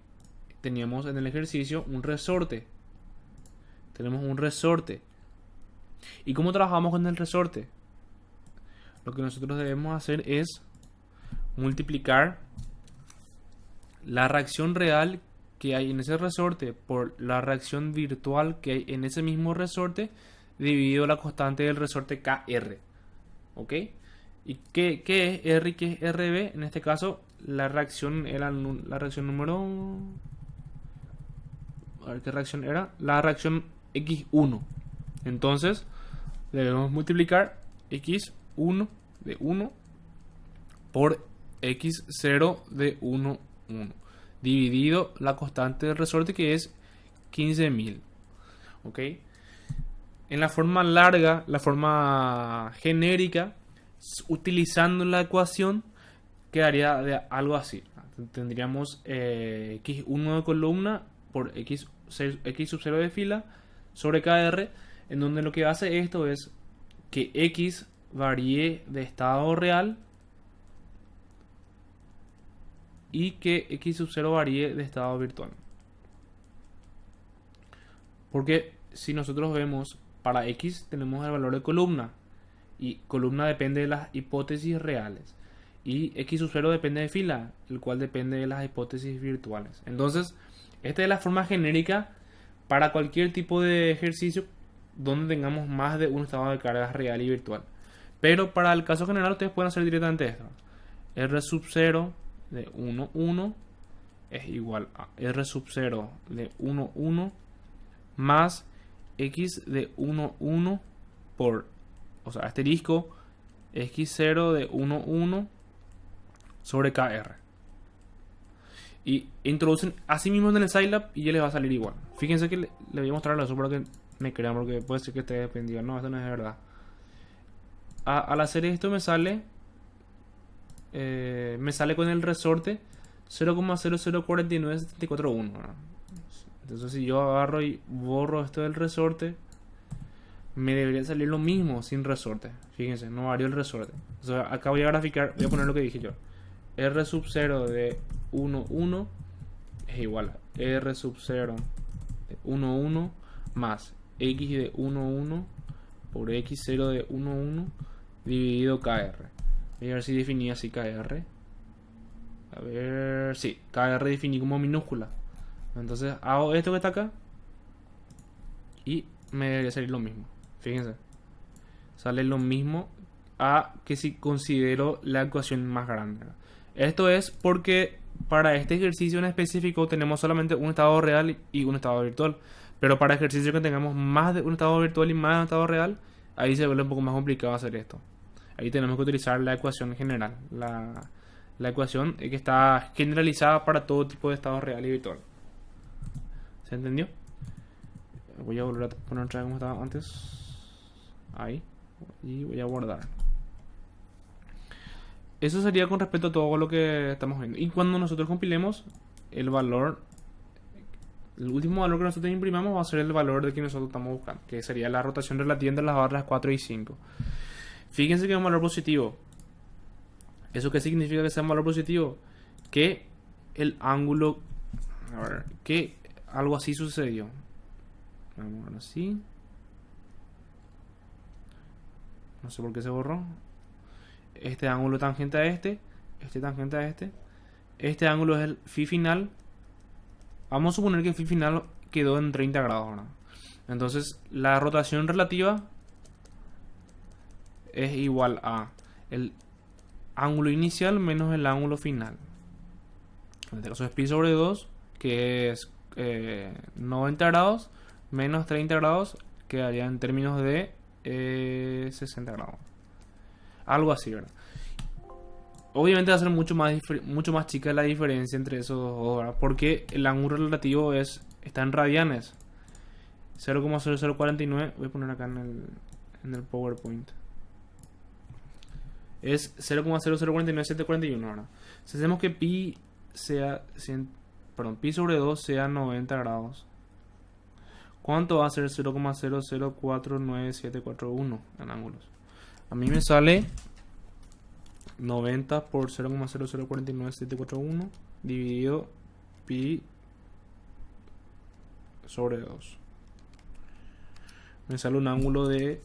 S1: teníamos en el ejercicio un resorte. Tenemos un resorte. ¿Y cómo trabajamos con el resorte? Lo que nosotros debemos hacer es multiplicar la reacción real que hay en ese resorte por la reacción virtual que hay en ese mismo resorte dividido la constante del resorte Kr. ¿Ok? ¿Y qué es R y qué es RB? En este caso, la reacción era la reacción número... A ver qué reacción era. La reacción X1. Entonces, debemos multiplicar X1 de 1 por X0 de 1, 1. Dividido la constante del resorte que es 15.000. ¿Ok? En la forma larga, la forma genérica, utilizando la ecuación, quedaría de algo así. Tendríamos X1 de columna por X sub 0 de fila sobre KR, en donde lo que hace esto es que X varíe de estado real y que X sub 0 varíe de estado virtual. Porque si nosotros vemos para X tenemos el valor de columna y columna depende de las hipótesis reales y X sub 0 depende de fila, el cual depende de las hipótesis virtuales. Entonces, esta es la forma genérica para cualquier tipo de ejercicio donde tengamos más de un estado de carga real y virtual. Pero para el caso general ustedes pueden hacer directamente esto. R sub 0 de 1, 1 es igual a R sub 0 de 1, 1 más X de 1, 1 por, o sea, asterisco X0 de 1, 1 sobre KR. Y introducen así mismo en el Scilab y ya les va a salir igual. Fíjense que le voy a mostrar eso para que me crean, porque puede ser que esté dependido. No, esto no es de verdad. Al hacer esto me sale con el resorte 0,0049741. Entonces si yo agarro y borro esto del resorte, me debería salir lo mismo sin resorte. Fíjense, no varió el resorte. O sea, acá voy a graficar, voy a poner lo que dije yo. R sub 0 de 1, 1 es igual a R sub 0 de 1, 1 más X de 1, 1 por X0 de 1, 1 dividido KR. Voy a ver si definí así KR. A ver, sí, KR definí como minúscula. Entonces hago esto que está acá y me debería salir lo mismo. Fíjense, sale lo mismo a que si considero la ecuación más grande. Esto es porque para este ejercicio en específico tenemos solamente un estado real y un estado virtual. Pero para ejercicios que tengamos más de un estado virtual y más de un estado real, ahí se vuelve un poco más complicado hacer esto. Ahí tenemos que utilizar la ecuación general. La ecuación que está generalizada para todo tipo de estado real y virtual. ¿Se entendió? Voy a volver a poner otra vez como estaba antes. Ahí. Y voy a guardar. Eso sería con respecto a todo lo que estamos viendo. Y cuando nosotros compilemos el valor, el último valor que nosotros imprimamos va a ser el valor de que nosotros estamos buscando, que sería la rotación relativa entre las barras 4 y 5. Fíjense que es un valor positivo. ¿Eso qué significa que sea un valor positivo? Que el ángulo... A ver, que algo así sucedió. Vamos a ver así. No sé por qué se borró. Este ángulo tangente a este tangente a este ángulo es el phi final. Vamos a suponer que el phi final quedó en 30 grados, ¿verdad? Entonces la rotación relativa es igual a el ángulo inicial menos el ángulo final. En este caso es pi sobre 2, que es 90 grados menos 30 grados, quedaría en términos de 60 grados. Algo así, ¿verdad? Obviamente va a ser mucho más chica la diferencia entre esos dos, ¿verdad? Porque el ángulo relativo está en radianes. 0,0049. Voy a poner acá en el PowerPoint. Es 0,0049741, ¿verdad? Si hacemos que pi sea pi sobre 2 sea 90 grados, ¿cuánto va a ser 0,00499741 en ángulos? A mí me sale 90 por 0,0049741 dividido pi sobre 2. Me sale un ángulo de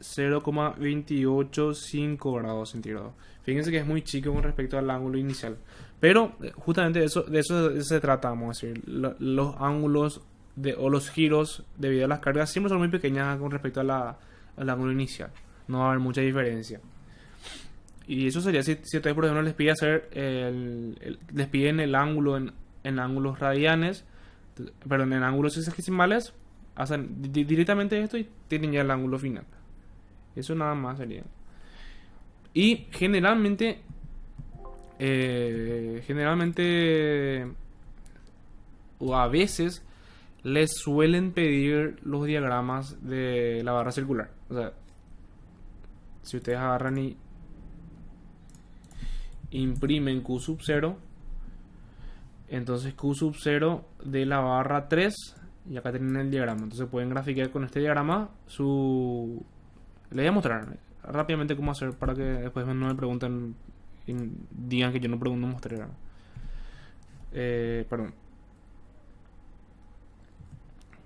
S1: 0,285 grados centígrados. Fíjense que es muy chico con respecto al ángulo inicial. Pero justamente de eso se trata, vamos a decir. Los ángulos o los giros debido a las cargas siempre son muy pequeñas con respecto al ángulo inicial. No va a haber mucha diferencia. Y eso sería si ustedes, por ejemplo, les pide hacer les piden el ángulo en ángulos radianes, perdón, en ángulos sexagesimales, hacen directamente esto y tienen ya el ángulo final. Eso nada más sería. Y generalmente o a veces les suelen pedir los diagramas de la barra circular. O sea, si ustedes agarran y imprimen Q sub 0, entonces Q sub 0 de la barra 3, y acá tienen el diagrama. Entonces pueden graficar con este diagrama su... Les voy a mostrar rápidamente cómo hacer para que después no me pregunten y digan que yo no pregunto mostrar. Perdón.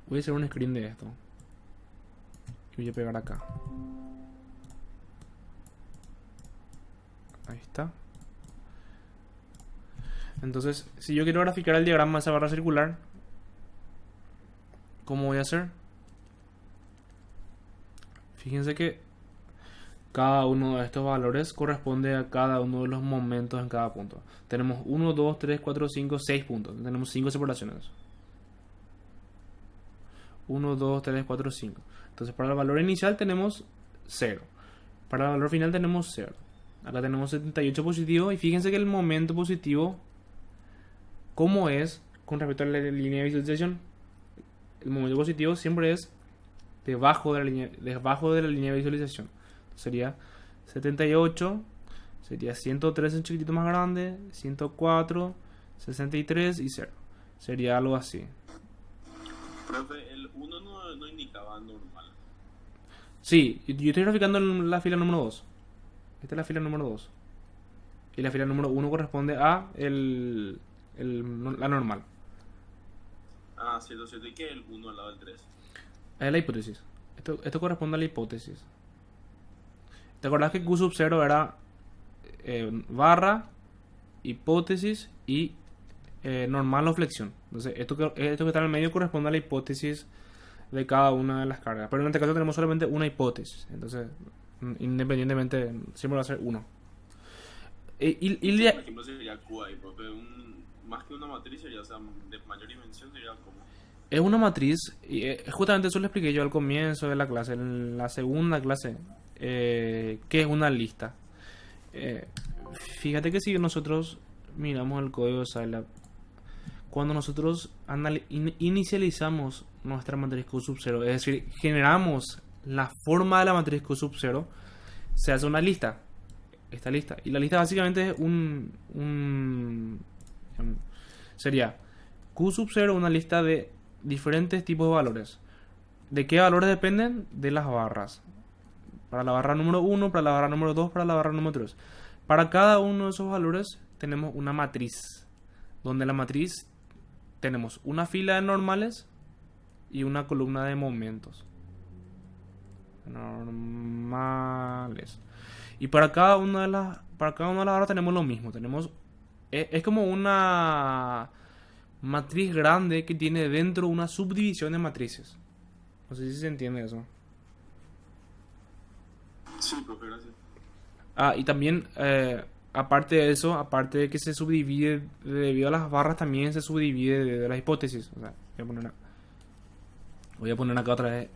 S1: Voy a hacer un screen de esto y voy a pegar acá. Ahí está. Entonces, si yo quiero graficar el diagrama de esa barra circular, ¿cómo voy a hacer? Fíjense que cada uno de estos valores corresponde a cada uno de los momentos en cada punto. Tenemos 1, 2, 3, 4, 5, 6 puntos. Tenemos 5 separaciones. 1, 2, 3, 4, 5. Entonces para el valor inicial tenemos 0. Para el valor final tenemos 0. Acá tenemos 78 positivo. Y fíjense que el momento positivo, ¿cómo es con respecto a la línea de visualización? El momento positivo siempre es debajo de la línea de visualización. Sería 78, sería 103 en chiquitito más grande, 104, 63 y 0. Sería algo así.
S2: Profe, el 1 no indicaba normal.
S1: Sí, yo estoy graficando en la fila número 2. Esta es la fila número 2. Y la fila número 1 corresponde a la normal.
S2: Ah, cierto, cierto. ¿Y qué es el 1 al lado del 3?
S1: Es la hipótesis. Esto corresponde a la hipótesis. ¿Te acordás que Q sub 0 era barra, hipótesis y normal o flexión? Entonces, esto que está en el medio corresponde a la hipótesis de cada una de las cargas. Pero en este caso tenemos solamente una hipótesis. Entonces, independientemente, siempre va a ser 1.
S2: Por ejemplo, sería Q ahí, profe. Más que una matriz, sería, o sea, de mayor dimensión, sería como...
S1: Es una matriz, y justamente eso lo expliqué yo al comienzo de la clase, en la segunda clase, que es una lista. Fíjate que si nosotros miramos el código de Scilab, cuando nosotros inicializamos nuestra matriz Q sub 0, es decir, generamos la forma de la matriz Q sub 0, se hace una lista. Esta lista. Y la lista básicamente es sería Q sub 0 una lista de diferentes tipos de valores. ¿De qué valores dependen? De las barras. Para la barra número 1, para la barra número 2, para la barra número 3. Para cada uno de esos valores tenemos una matriz. Donde la matriz tenemos una fila de normales y una columna de momentos. Normales. Y para cada una de las barras tenemos lo mismo. Es como una matriz grande que tiene dentro una subdivisión de matrices. No sé si se entiende eso.
S2: Sí, profe, gracias.
S1: Y también, aparte de eso, aparte de que se subdivide debido a las barras, también se subdivide de las hipótesis. O sea, voy a poner acá otra vez.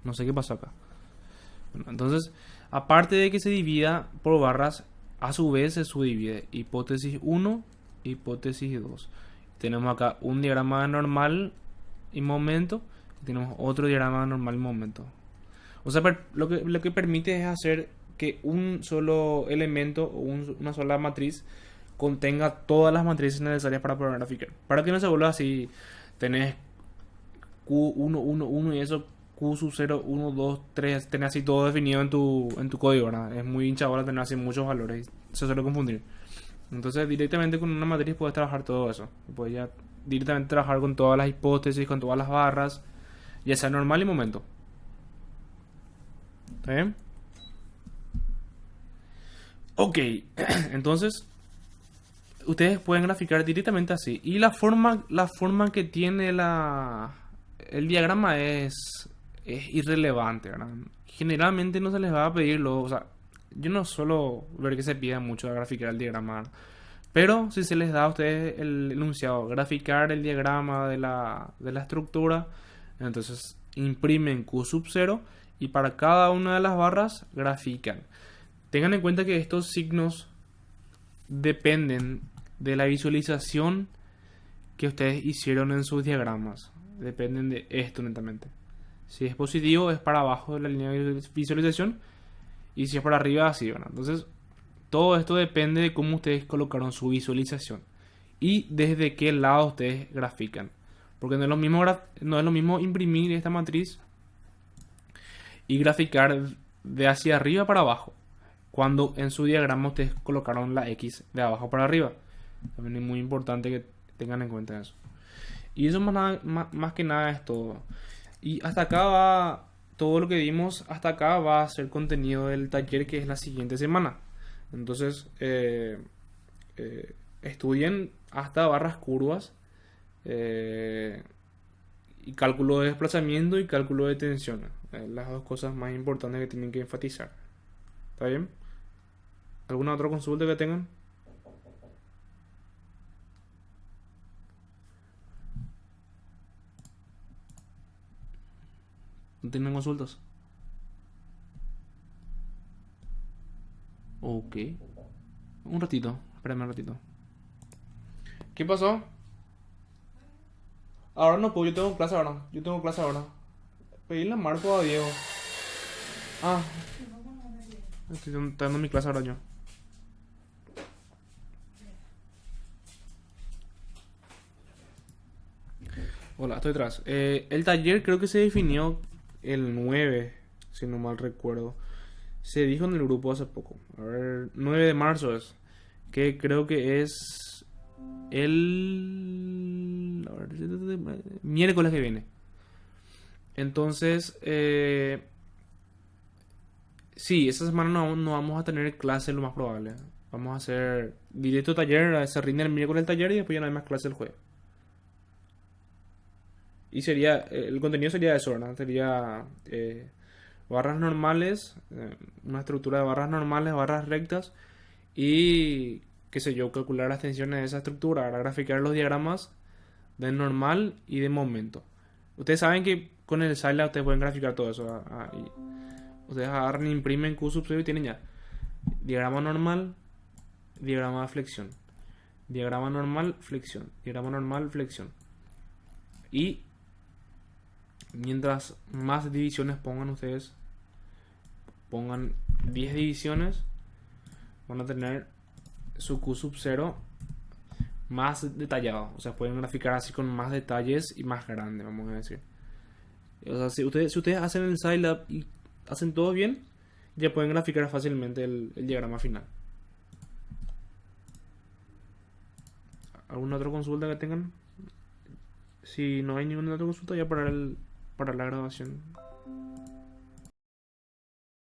S1: No sé qué pasó acá. Bueno, entonces, aparte de que se divida por barras, a su vez se subdivide hipótesis 1, hipótesis 2. Tenemos acá un diagrama normal y momento, y tenemos otro diagrama normal y momento. O sea, lo que permite es hacer que un solo elemento o una sola matriz contenga todas las matrices necesarias para poder graficar. Para que no se vuelva así, tenés Q1, 1, 1 y eso, Q sub 0, 1, 2, 3, tenés así todo definido en tu código, ¿verdad? Es muy hinchadora tener así muchos valores y se suele confundir. Entonces, directamente con una matriz puedes trabajar todo eso. Puedes ya directamente trabajar con todas las hipótesis, con todas las barras, ya sea normal y momento. ¿Está bien? Ok, entonces ustedes pueden graficar directamente así. Y la forma que tiene el diagrama es irrelevante, ¿verdad? Generalmente no se les va a pedir o sea, yo no suelo ver que se pida mucho a graficar el diagrama, ¿verdad? Pero si se les da a ustedes el enunciado, graficar el diagrama de la estructura, entonces imprimen Q sub 0 y para cada una de las barras grafican. Tengan en cuenta que estos signos dependen de la visualización que ustedes hicieron en sus diagramas. Dependen de esto netamente. Si es positivo es para abajo de la línea de visualización y si es para arriba así, ¿verdad? Entonces todo esto depende de cómo ustedes colocaron su visualización y desde qué lado ustedes grafican. Porque no es lo mismo imprimir esta matriz y graficar de hacia arriba para abajo, cuando en su diagrama ustedes colocaron la X de abajo para arriba. También es muy importante que tengan en cuenta eso. Y eso más que nada es todo. Y hasta acá va todo lo que vimos. Hasta acá va a ser contenido del taller que es la siguiente semana. Entonces estudien hasta barras curvas, y cálculo de desplazamiento y cálculo de tensión. Las dos cosas más importantes que tienen que enfatizar. ¿Está bien? ¿Alguna otra consulta que tengan? ¿No tienen consultas? Ok. Un ratito. Espérame un ratito. ¿Qué pasó? Ahora no puedo, yo tengo clase ahora. Pedirle a Marco o a Diego. Ah, estoy dando mi clase ahora yo. Hola, estoy atrás. El taller creo que se definió el 9, si no mal recuerdo. Se dijo en el grupo hace poco. A ver, 9 de marzo es. Que creo que es el miércoles que viene. Entonces, sí, esa semana no vamos a tener clase, lo más probable. Vamos a hacer directo taller, se rinde el miércoles el taller y después ya no hay más clase el jueves. Y el contenido sería eso, ¿verdad? Sería barras normales, una estructura de barras normales, barras rectas y, qué sé yo, calcular las tensiones de esa estructura, ahora graficar los diagramas de normal y de momento. Ustedes saben que con el Scilab ustedes pueden graficar todo eso. Y ustedes agarran, imprimen Q sub 0 y tienen ya diagrama normal, diagrama de flexión, diagrama normal, flexión, diagrama normal, flexión. Y mientras más divisiones pongan ustedes, pongan 10 divisiones, van a tener su Q sub 0 más detallado. O sea, pueden graficar así con más detalles y más grande, vamos a decir. O sea, si ustedes hacen el Scilab y hacen todo bien, ya pueden graficar fácilmente el diagrama final. ¿Alguna otra consulta que tengan? Si no hay ninguna otra consulta, ya para la grabación.